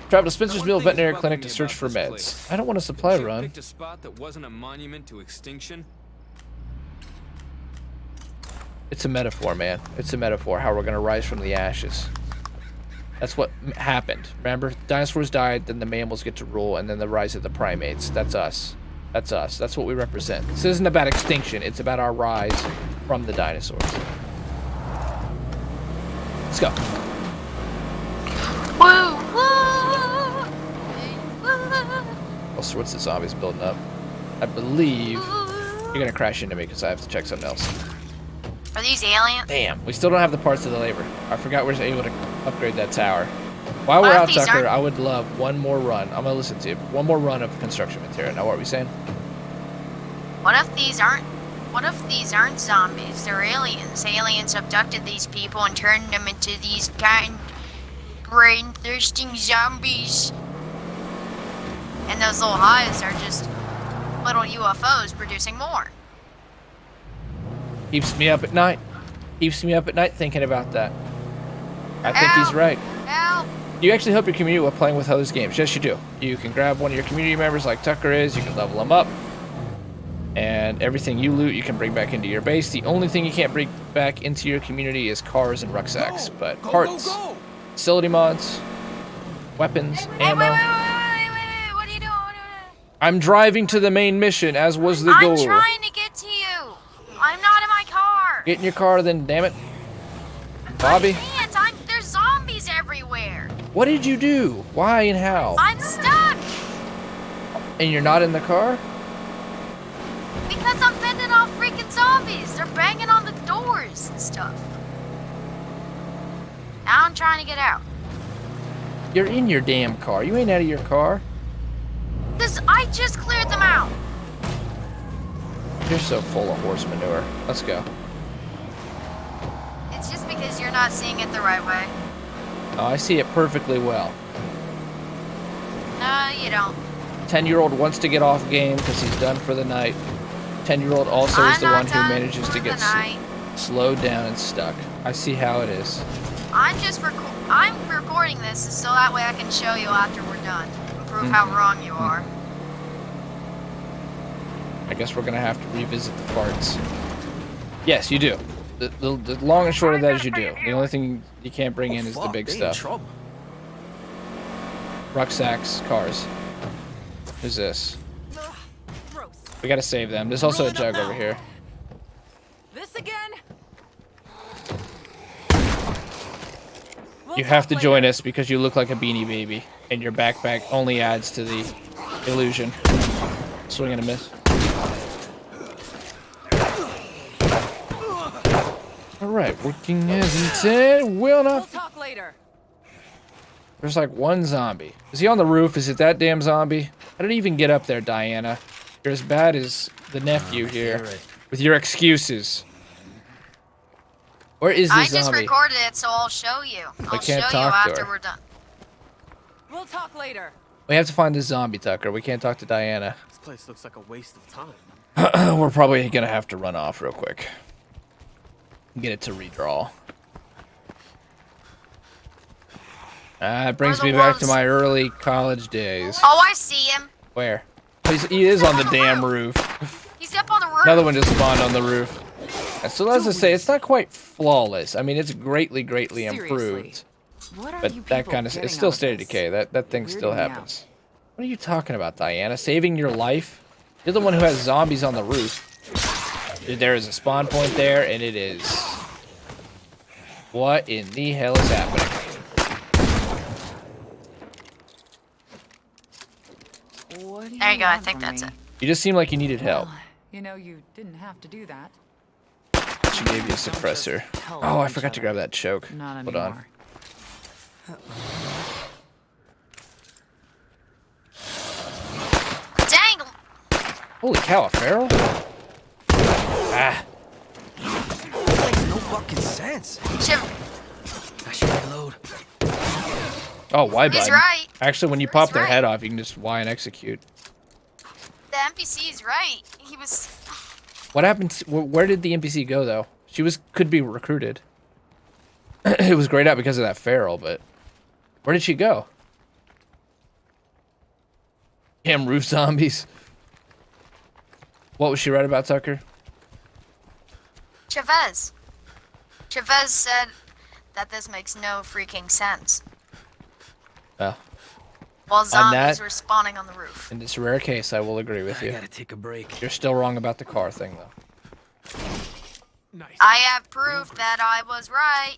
S1: Travel to Spencersville Veterinary Clinic to search for meds. I don't want a supply run.
S9: Picked a spot that wasn't a monument to extinction.
S1: It's a metaphor, man. It's a metaphor. How we're gonna rise from the ashes. That's what happened. Remember, dinosaurs died, then the mammals get to rule, and then the rise of the primates. That's us. That's us. That's what we represent. This isn't about extinction. It's about our rise from the dinosaurs. Let's go.
S4: Woo!
S1: All sorts of zombies building up. I believe you're gonna crash into me because I have to check something else.
S4: Are these aliens?
S1: Damn, we still don't have the parts of the labor. I forgot we're able to upgrade that tower. While
S4: What
S1: we're
S4: if
S1: out,
S4: these
S1: Tucker,
S4: aren't-
S1: I would love one more run. I'm gonna listen to you. One more run of construction material. Now, what are we saying?
S4: What if these aren't zombies? They're aliens. Aliens abducted these people and turned them into these kind brain-thirsting zombies. And those little hives are just little UFOs producing more.
S1: Keeps me up at night. Keeps me up at night thinking about that. I think he's
S4: Help.
S1: right.
S4: Help!
S1: You actually help your community while playing with others games. Yes, you do. You can grab one of your community members like Tucker is. You can level them up. And everything you loot, you can bring back into your base. The only thing you can't bring back into your community is cars and rucksacks. But parts, facility mods, weapons,
S4: Hey,
S1: ammo.
S4: wait, what are you doing?
S1: I'm driving to the main mission, as was the goal.
S4: I'm trying to get to you. I'm not in my car.
S1: Get in your car then, damn it. Bobby,
S4: I can't. There's zombies everywhere.
S1: what did you do? Why and how?
S4: I'm stuck
S1: And you're not in the car?
S4: because I'm fending off freaking zombies. They're banging on the doors and stuff. Now I'm trying to get out.
S1: You're in your damn car. You ain't out of your car.
S4: I just cleared them out.
S1: You're so full of horse manure. Let's go.
S4: It's just because you're not seeing it the right way.
S1: Oh, I see it perfectly well.
S4: No, you don't.
S1: 10-year-old wants to get off game because he's done for the night. 10-year-old also is
S4: I'm
S1: the
S4: not
S1: one who
S4: done
S1: manages to
S4: for
S1: get
S4: the night.
S1: slowed down and stuck. I see how it is.
S4: I'm recording this so that way I can show you after we're done and prove how wrong you are.
S1: I guess we're going to have to revisit the parts. Yes, you do. The long and short of that is you do. The only thing you can't bring in is the big stuff. Rucksacks, cars. Who's this? We gotta save them. There's also a jug over here.
S3: This again?
S1: You have to join us because you look like a Beanie Baby, and your backpack only adds to the illusion. Swing and a miss. Alright, working as intended. Will
S3: We'll
S1: not.
S3: talk later.
S1: There's like one zombie. Is he on the roof? Is it that damn zombie? How did he even get up there, Diana? You're as bad as the nephew here with your excuses. Where is
S4: I
S1: this
S4: just
S1: zombie?
S4: recorded it, so I'll show you. I'll show
S1: can't
S4: you
S1: talk to
S4: after
S1: her.
S4: we're done.
S3: We'll talk later.
S1: We have to find this zombie, Tucker. We can't talk to Diana.
S8: This place looks like a waste of time.
S1: We're probably gonna have to run off real quick. Get it to redraw. It brings
S4: Where
S1: me
S4: the
S1: back to
S4: wolves?
S1: my early college days.
S4: Oh, I see him.
S1: Where? He is on the damn roof.
S4: He's up on the roof.
S1: Another one just spawned on the roof. And so as I say, it's not quite flawless. I mean, it's greatly improved.
S3: What are
S1: But
S3: you
S1: that
S3: people
S1: kind of
S3: getting
S1: it's still
S3: out of
S1: state of
S3: this?
S1: decay. That thing still
S3: Weirding me out.
S1: happens. What are you talking about, Diana? Saving your life? You're the one who has zombies on the roof. There is a spawn point there, and it is. What in the hell is happening?
S3: What do
S4: There you go. I
S3: want
S4: think
S3: from
S4: that's
S3: me?
S4: it.
S1: You just seem like you needed help.
S3: Well, you know, you didn't have to do that.
S1: She gave you a suppressor. Oh, I forgot to grab that choke.
S3: Not
S1: Hold on.
S3: anymore.
S4: Dang!
S1: Holy cow, a feral? Ah.
S6: Makes no fucking sense.
S4: Shiv-
S6: I should reload.
S1: Oh, Y
S4: He's
S1: button.
S4: right.
S1: Actually, when you pop
S4: He's
S1: their
S4: right.
S1: head off, you can just Y and execute.
S4: The NPC's right. He was.
S1: What happened? Where did the NPC go, though? She could be recruited. It was grayed out because of that feral, but where did she go? Damn roof zombies. What was she right about, Tucker?
S4: Chavez. Chavez said that this makes no freaking sense.
S1: Oh.
S4: while
S1: On
S4: zombies
S1: that-
S4: were spawning on the roof.
S1: In this rare case, I will agree with
S6: I
S1: you.
S6: gotta take a break.
S1: You're still wrong about the car thing, though.
S5: Nice.
S4: I have proof that I was right.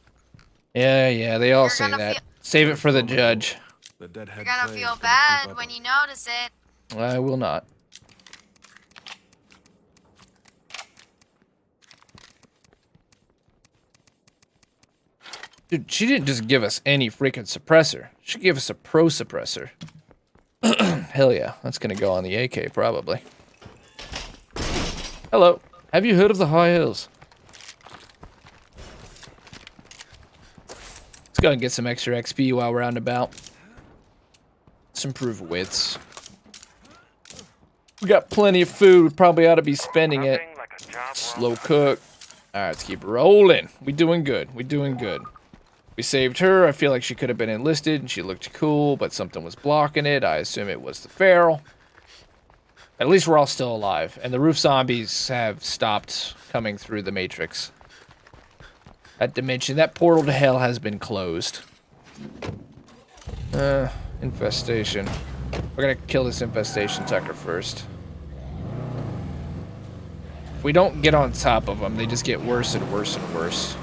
S1: Yeah, they all
S4: You're
S1: say
S4: gonna
S1: that.
S4: feel-
S1: Save it for the judge.
S5: The deadhead
S4: You're gonna
S5: plague
S4: feel
S5: is gonna
S4: bad
S5: creep up
S4: when
S5: on
S4: you notice it.
S1: I will not. Dude, she didn't just give us any freaking suppressor. She gave us a pro suppressor. Hell yeah, that's gonna go on the AK probably. Hello, have you heard of the High Hills? Let's go and get some extra XP while we're out and about. Let's improve wits. We got plenty of food. We probably ought to be spending it. Slow cook. Alright, let's keep rolling. We doing good. We doing good. We saved her. I feel like she could have been enlisted and she looked cool, but something was blocking it. I assume it was the feral. At least we're all still alive. And the roof zombies have stopped coming through the matrix. That dimension, that portal to hell has been closed. Infestation. We're gonna kill this infestation Tucker first. If we don't get on top of them, they just get worse and worse and worse.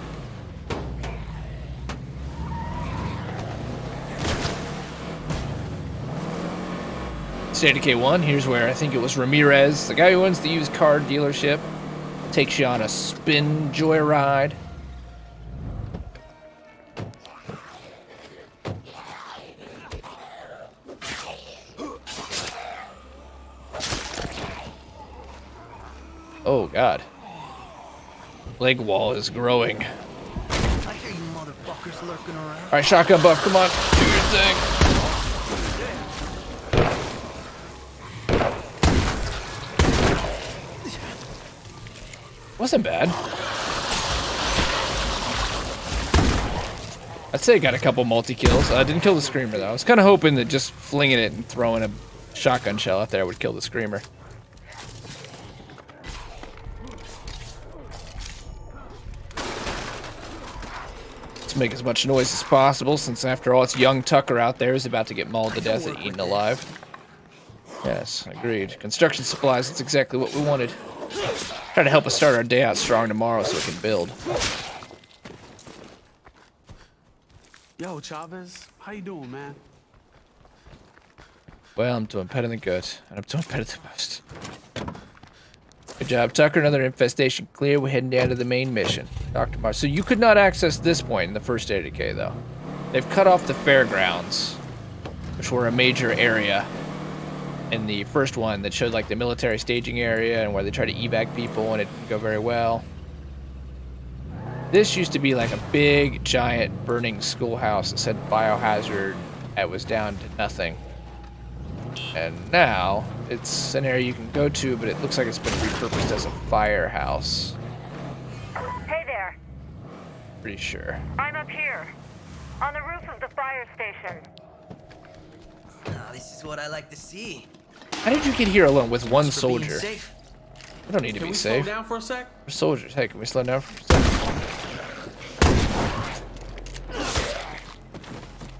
S1: State of K1, here's where I think it was Ramirez, the guy who owns the used car dealership, takes you on a spin joyride. Oh god. Leg wall is growing.
S6: I hear you motherfuckers lurking around.
S1: Alright, shotgun buff, come on. Do your thing. Wasn't bad. I'd say I got a couple multi-kills. I didn't kill the screamer though. I was kind of hoping that just flinging it and throwing a shotgun shell out there would kill the screamer. Let's make as much noise as possible, since after all, it's young Tucker out there who's about to get mauled to death and eaten alive. Yes, agreed. Construction supplies, that's exactly what we wanted. Try to help us start our day out strong tomorrow so we can build.
S8: Yo, Chavez, how you doing, man?
S1: Well, I'm doing better than good, and I'm doing better than most. Good job, Tucker. Another infestation clear. We're heading down to the main mission. Dr. Mars. So you could not access this point in the first State of Decay, though. They've cut off the fairgrounds, which were a major area in the first one that showed like the military staging area and where they try to evac people and it didn't go very well. This used to be like a big, giant, burning schoolhouse that said biohazard. It was down to nothing. And now, it's an area you can go to, but it looks like it's been repurposed as a firehouse.
S2: Hey there.
S1: Pretty sure.
S2: I'm up here. On the roof of the fire station.
S6: Now, this is what I like to see.
S1: How did you get here alone with one
S6: For being
S1: soldier?
S6: safe.
S1: We don't need to
S8: Can
S1: be
S8: we
S1: safe.
S8: slow down for a sec?
S1: We're soldiers. Hey, can we slow down for a second?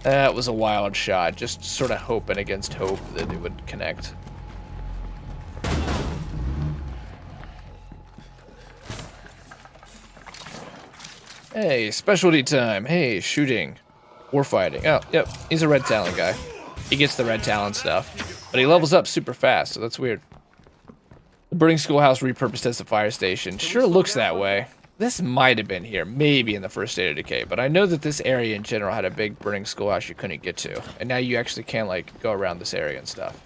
S1: That was a wild shot. Just sort of hoping against hope that it would connect. Hey, specialty time. Hey, shooting. Warfighting. Oh, yep. He's a red talent guy. He gets the red talent stuff. But he levels up super fast, so that's weird. The burning schoolhouse repurposed as a fire station. Sure looks that way. This might have been here, maybe in the first State of Decay, but I know that this area in general had a big burning schoolhouse you couldn't get to. And now you actually can, like, go around this area and stuff.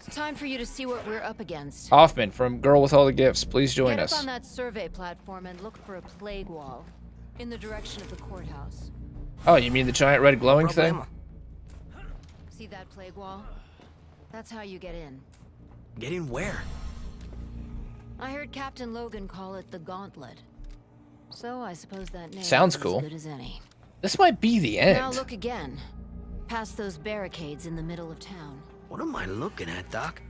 S10: It's time for you to see what we're up against.
S1: Hoffman from Girl with All the Gifts, please join
S10: Get
S1: us.
S10: up on that survey platform and look for a plague wall in the direction of the courthouse.
S1: Oh, you mean the giant red glowing thing?
S6: Problema.
S10: See that plague wall? That's how you get in.
S6: Get in where?
S10: I heard Captain Logan call it the Gauntlet. So I suppose that name
S1: Sounds
S10: is
S1: cool.
S10: as good as any.
S1: This might be the end.
S10: Now look again. Past those barricades in the middle of town.
S6: What am I looking at, Doc?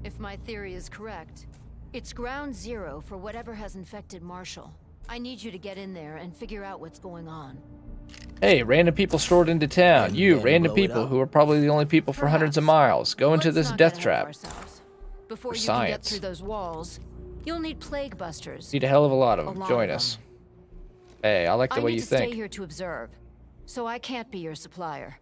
S10: If my theory is correct, it's ground zero for whatever has infected Marshall. I need you to get in there and figure out what's going on.
S1: Hey, random people strolling into town.
S6: And
S1: You,
S6: then
S1: random
S6: blow it
S1: people
S6: up.
S1: who are probably the only people for hundreds of miles. Go into
S10: Let's
S1: this
S10: not
S1: death
S10: get ahead of
S1: trap.
S10: ourselves. Before
S1: For
S10: you can get
S1: science.
S10: through those walls, you'll need plague busters.
S1: Need a hell of a lot of
S10: A
S1: them.
S10: lot
S1: Join
S10: of
S1: us.
S10: them.
S1: Hey, I like the
S10: I
S1: way
S10: need
S1: you
S10: to stay
S1: think.
S10: here to observe, so I can't be your supplier.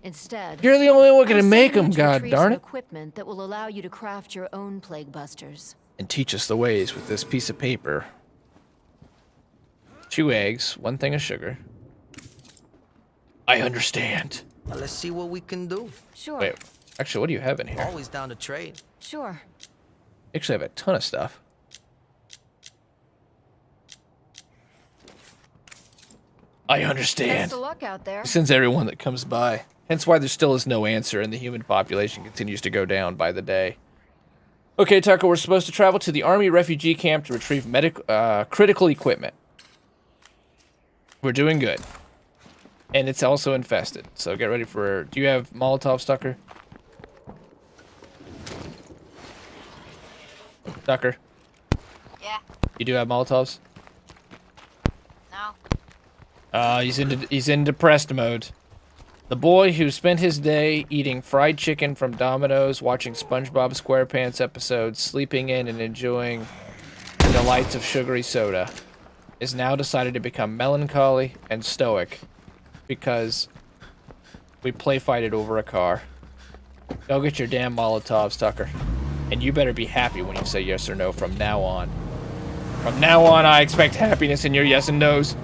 S10: Instead,
S1: You're the only one
S10: I'm
S1: gonna make
S10: sending
S1: them,
S10: you to
S1: god
S10: retrieve
S1: darn
S10: some
S1: it.
S10: equipment that will allow you to craft your own plague busters.
S1: And teach us the ways with this piece of paper. 2 eggs, 1 thing of sugar. I understand.
S6: Well, let's see what we can do.
S10: Sure.
S1: Wait, actually, what do you have in here?
S6: Always down to trade.
S10: Sure.
S1: You actually have a ton of stuff. I understand.
S10: Best of luck out there.
S1: He sends everyone that comes by. Hence why there still is no answer and the human population continues to go down by the day. Okay, Tucker, we're supposed to travel to the Army refugee camp to retrieve critical equipment. We're doing good. And it's also infested, so get ready for... Do you have Molotovs, Tucker? Tucker?
S4: Yeah.
S1: You do have Molotovs?
S4: No.
S1: He's in depressed mode. The boy who spent his day eating fried chicken from Domino's, watching SpongeBob SquarePants episodes, sleeping in and enjoying the delights of sugary soda, is now decided to become melancholy and stoic because we play fighted over a car. Go get your damn Molotovs, Tucker. And you better be happy when you say yes or no from now on. From now on, I expect happiness in your yes and no's.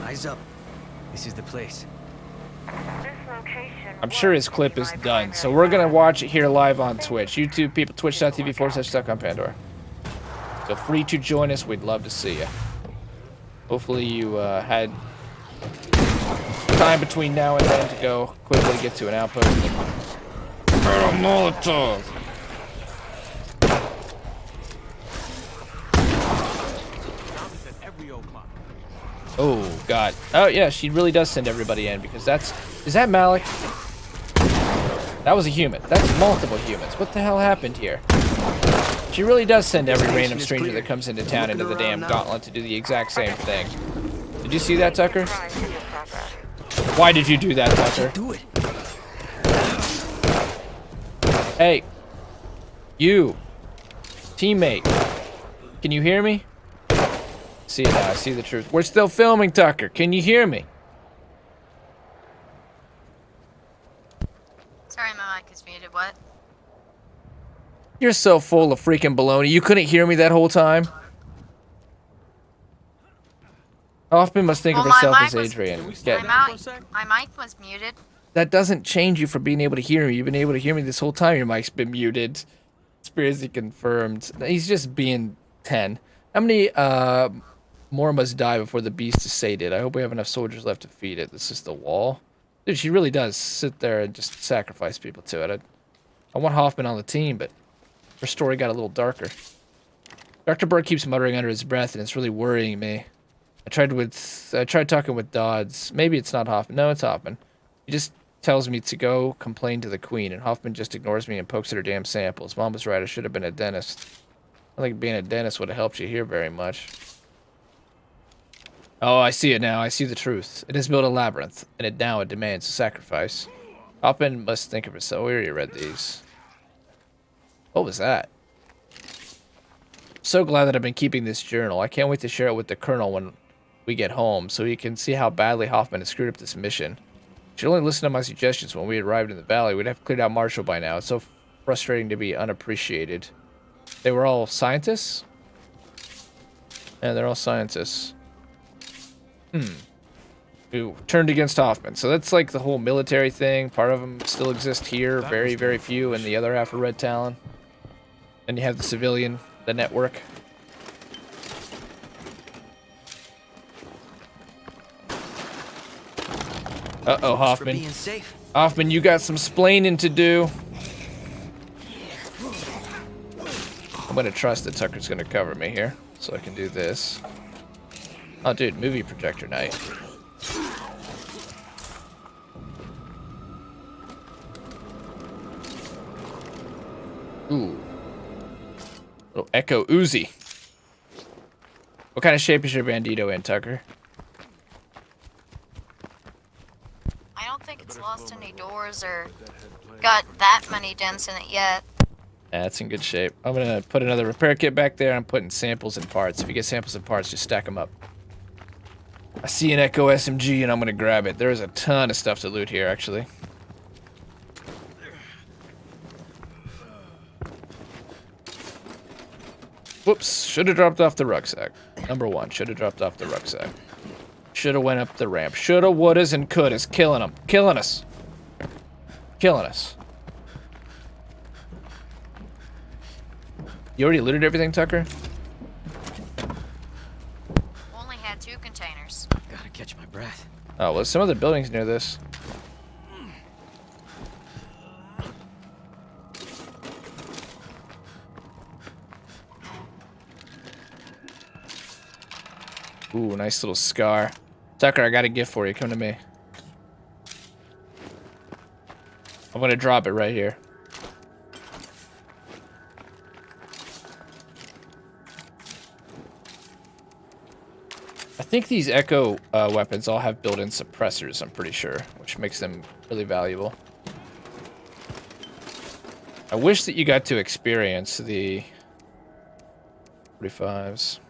S6: Eyes up. This is the place.
S2: This location
S1: I'm sure his clip is done, so we're gonna watch it here live on Twitch. YouTube people, twitch.tv/stuckon_Pandora. Feel free to join us. We'd love to see you. Hopefully you had time between now and then to go quickly get to an outpost. Molotov. Oh God. Oh yeah, she really does send everybody in because that's... Is that Malik? That was a human. That's multiple humans. What the hell happened here? She really does send every random stranger that comes into town into the damn gauntlet to do the exact same thing. Did you see that, Tucker? Why did you do that, Tucker?
S6: Do it.
S1: Hey. You. Teammate. Can you hear me? See it now. I see the truth. We're still filming, Tucker. Can you hear me?
S4: Sorry, my mic is muted. What?
S1: You're so full of freaking baloney. You couldn't hear me that whole time? Hoffman must think of
S4: Well, my
S1: herself
S4: mic
S1: as
S4: was-
S1: Adrian.
S4: My mic was muted.
S1: That doesn't change you from being able to hear me. You've been able to hear me this whole time. Your mic's been muted. Conspiracy confirmed. He's just being 10. How many more must die before the beast is sated? I hope we have enough soldiers left to feed it. This is the wall. Dude, she really does sit there and just sacrifice people to it. I want Hoffman on the team, but her story got a little darker. Dr. Burke keeps muttering under his breath, and it's really worrying me. I tried talking with Dodds. Maybe it's not Hoffman. No, it's Hoffman. He just tells me to go complain to the Queen, and Hoffman just ignores me and pokes at her damn samples. Mom was right. I should have been a dentist. I don't think being a dentist would have helped you here very much. Oh, I see it now. I see the truth. It has built a labyrinth, and it demands a sacrifice. Hoffman must think of herself. We already read these. What was that? I'm so glad that I've been keeping this journal. I can't wait to share it with the Colonel when we get home, so he can see how badly Hoffman has screwed up this mission. He should only listen to my suggestions when we arrived in the valley. We'd have cleared out Marshall by now. It's so frustrating to be unappreciated. They were all scientists? Yeah, they're all scientists. Who turned against Hoffman. So that's like the whole military thing. Part of them still exist here. Very, very few in the other half of Red Talon. Then you have the civilian, the network. Uh-oh, Hoffman. Hoffman, you got some splaining to do. I'm gonna trust that Tucker's gonna cover me here, so I can do this. Oh, dude, movie projector night. Ooh. Little Echo Uzi. What kind of shape is your Bandito in, Tucker?
S4: I don't think it's lost any doors or got that many dents in it yet.
S1: Yeah, it's in good shape. I'm gonna put another repair kit back there. I'm putting samples and parts. If you get samples and parts, just stack them up. I see an Echo SMG and I'm gonna grab it. There's a ton of stuff to loot here, actually. Whoops, should have dropped off the rucksack. Number one, should have dropped off the rucksack. Should have went up the ramp. Shoulda, wouldas, and couldas. Killing them. Killing us. Killing us. You already looted everything, Tucker?
S4: Only had 2 containers.
S6: Gotta catch my breath.
S1: Oh, well, some of the buildings near this. Ooh, nice little scar. Tucker, I got a gift for you. Come to me. I'm gonna drop it right here. I think these Echo weapons all have built-in suppressors, I'm pretty sure, which makes them really valuable. I wish that you got to experience the 45s.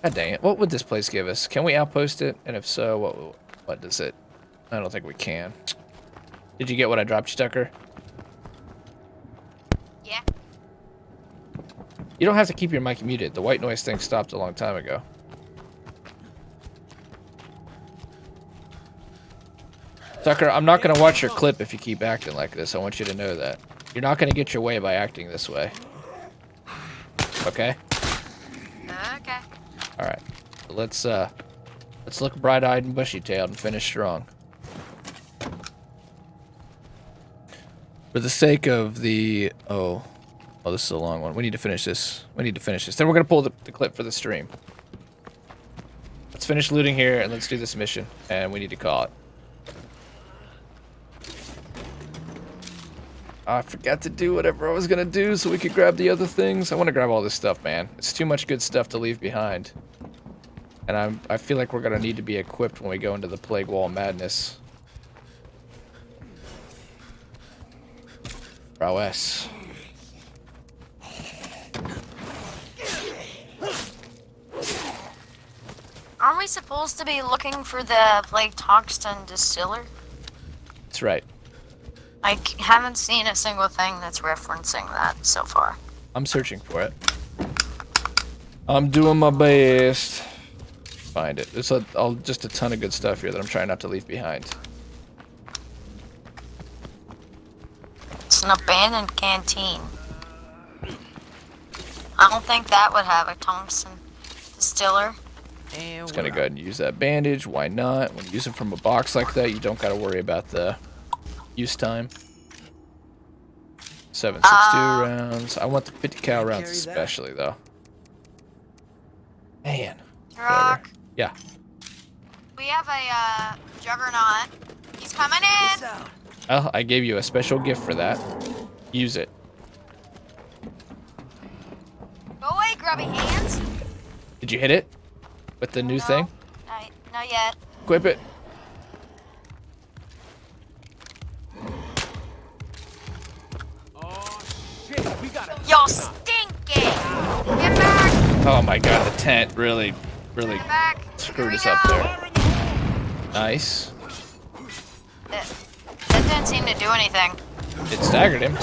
S1: God dang it. What would this place give us? Can we outpost it? And if so, what does it? I don't think we can. Did you get what I dropped you, Tucker?
S4: Yeah.
S1: You don't have to keep your mic muted. The white noise thing stopped a long time ago. Tucker, I'm not going to watch your clip if you keep acting like this. I want you to know that. You're not going to get your way by acting this way. Okay?
S4: Okay.
S1: Alright. So let's look bright-eyed and bushy-tailed and finish strong. For the sake of the... Oh, this is a long one. We need to finish this. Then we're going to pull the clip for the stream. Let's finish looting here and let's do this mission. And we need to call it. I forgot to do whatever I was going to do so we could grab the other things. I want to grab all this stuff, man. It's too much good stuff to leave behind. And I feel like we're going to need to be equipped when we go into the Plague Wall Madness. Prowess.
S4: Aren't we supposed to be looking for the Plague Tungsten Distiller?
S1: That's right.
S4: I haven't seen a single thing that's referencing that so far.
S1: I'm searching for it. I'm doing my best. Find it. There's just a ton of good stuff here that I'm trying not to leave behind.
S4: It's an abandoned canteen. I don't think that would have a tungsten distiller.
S1: Just gonna go ahead and use that bandage. Why not? When you use it from a box like that, you don't gotta worry about the use time. 7.62 rounds. I want the 50 cal rounds especially, though. Man.
S4: Rock.
S1: Yeah.
S4: We have a juggernaut. He's coming in.
S1: Well, I gave you a special gift for that. Use it.
S4: Go away, grubby hands.
S1: Did you hit it? With the new thing?
S4: Not yet.
S1: Equip it.
S8: Oh shit, we got it.
S4: Y'all stinking! Get back!
S1: Oh my god, the tent really
S4: Get back!
S1: screwed us up there. Nice.
S4: That didn't seem to do anything.
S1: It staggered him.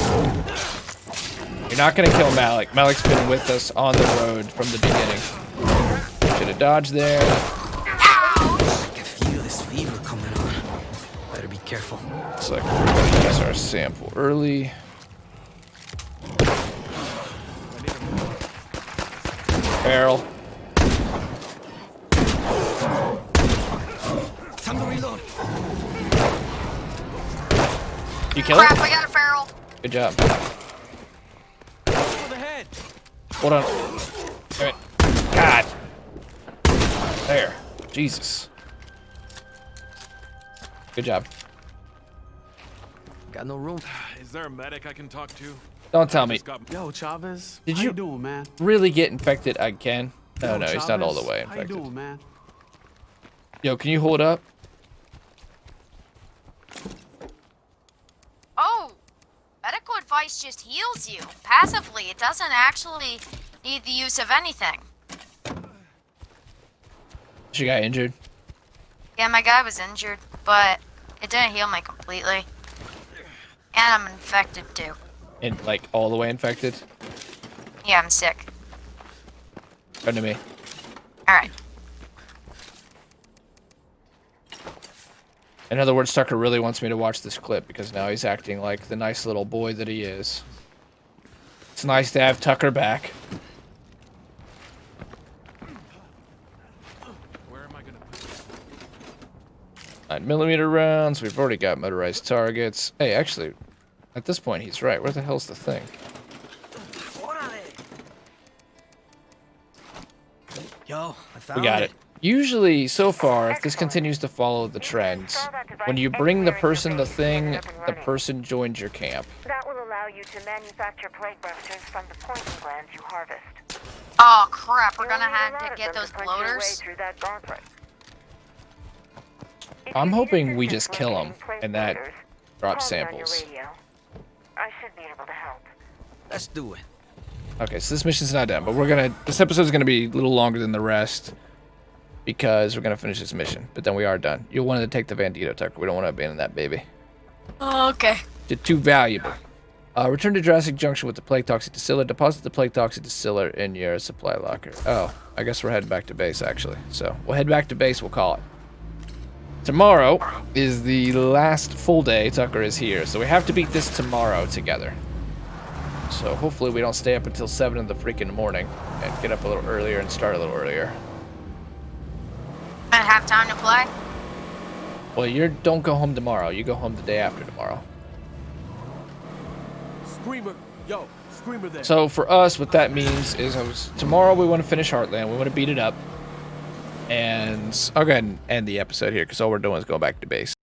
S1: You're not gonna kill Malik. Malik's been with us on the road from the beginning. Should have dodged there.
S6: I can feel this fever coming on. Better be careful.
S1: Looks like we're gonna use our sample early. Barrel.
S6: Time to reload.
S1: You kill
S4: Crap,
S1: it?
S4: I got a feral.
S1: Good job.
S8: For the head.
S1: Hold on. Damn it. God. There. Jesus. Good job.
S6: Got no room.
S5: Is there a medic I can talk to?
S1: Don't tell me.
S8: Yo, Chavez.
S1: Did
S8: how
S1: you
S8: you doing, man?
S1: really get infected again? No,
S8: Yo,
S1: no, he's not all the
S8: Chavez,
S1: way
S8: How you
S1: infected.
S8: doing, man?
S1: Yo, can you hold up?
S4: Oh, medical advice just heals you passively. It doesn't actually need the use of anything.
S1: She got injured.
S4: Yeah, my guy was injured, but it didn't heal me completely. And I'm infected too.
S1: And like all the way infected.
S4: Yeah, I'm sick.
S1: Come to me.
S4: Alright.
S1: In other words, Tucker really wants me to watch this clip because now he's acting like the nice little boy that he is. It's nice to have Tucker back.
S5: Where am I gonna put this?
S1: 9mm rounds. We've already got motorized targets. Hey, actually, at this point, he's right. Where the hell's the thing?
S6: Yo, I found
S1: We got it. Usually, so far, if this continues to follow the trends, when you bring the person the thing, the person joins your camp.
S2: That will allow you to manufacture plague busters from the poison glands you harvest.
S4: Oh crap, we're gonna
S2: You'll need a
S4: have
S2: lot
S4: to
S2: of
S4: get
S2: them
S4: those
S2: to punch your way
S4: bloaters.
S2: through that gauntlet. If
S1: I'm
S2: you need
S1: hoping we
S2: assistance
S1: just kill
S2: locating
S1: him
S2: plague
S1: and that
S2: bloaters,
S1: drops
S2: call me on your
S1: samples.
S2: radio. I should be able to help.
S6: Let's do it.
S1: Okay, so this mission's not done, but we're gonna. This episode's gonna be a little longer than the rest because we're gonna finish this mission. But then we are done. You'll want to take the Bandito, Tucker. We don't want to abandon that baby.
S4: Oh, okay.
S1: It's too valuable. Return to Jurassic Junction with the plague toxic distiller. Deposit the plague toxic distiller in your supply locker. Oh, I guess we're heading back to base actually. So we'll head back to base. We'll call it. Tomorrow is the last full day Tucker is here, so we have to beat this tomorrow together. So hopefully we don't stay up until 7 in the freaking morning and get up a little earlier and start a little earlier.
S4: I have time to play.
S1: Well, you don't go home tomorrow. You go home the day after tomorrow.
S8: Screamer. Yo, Screamer there.
S1: So for us, what that means is tomorrow we want to finish Heartland. We want to beat it up. And I'll go ahead and end the episode here because all we're doing is going back to base.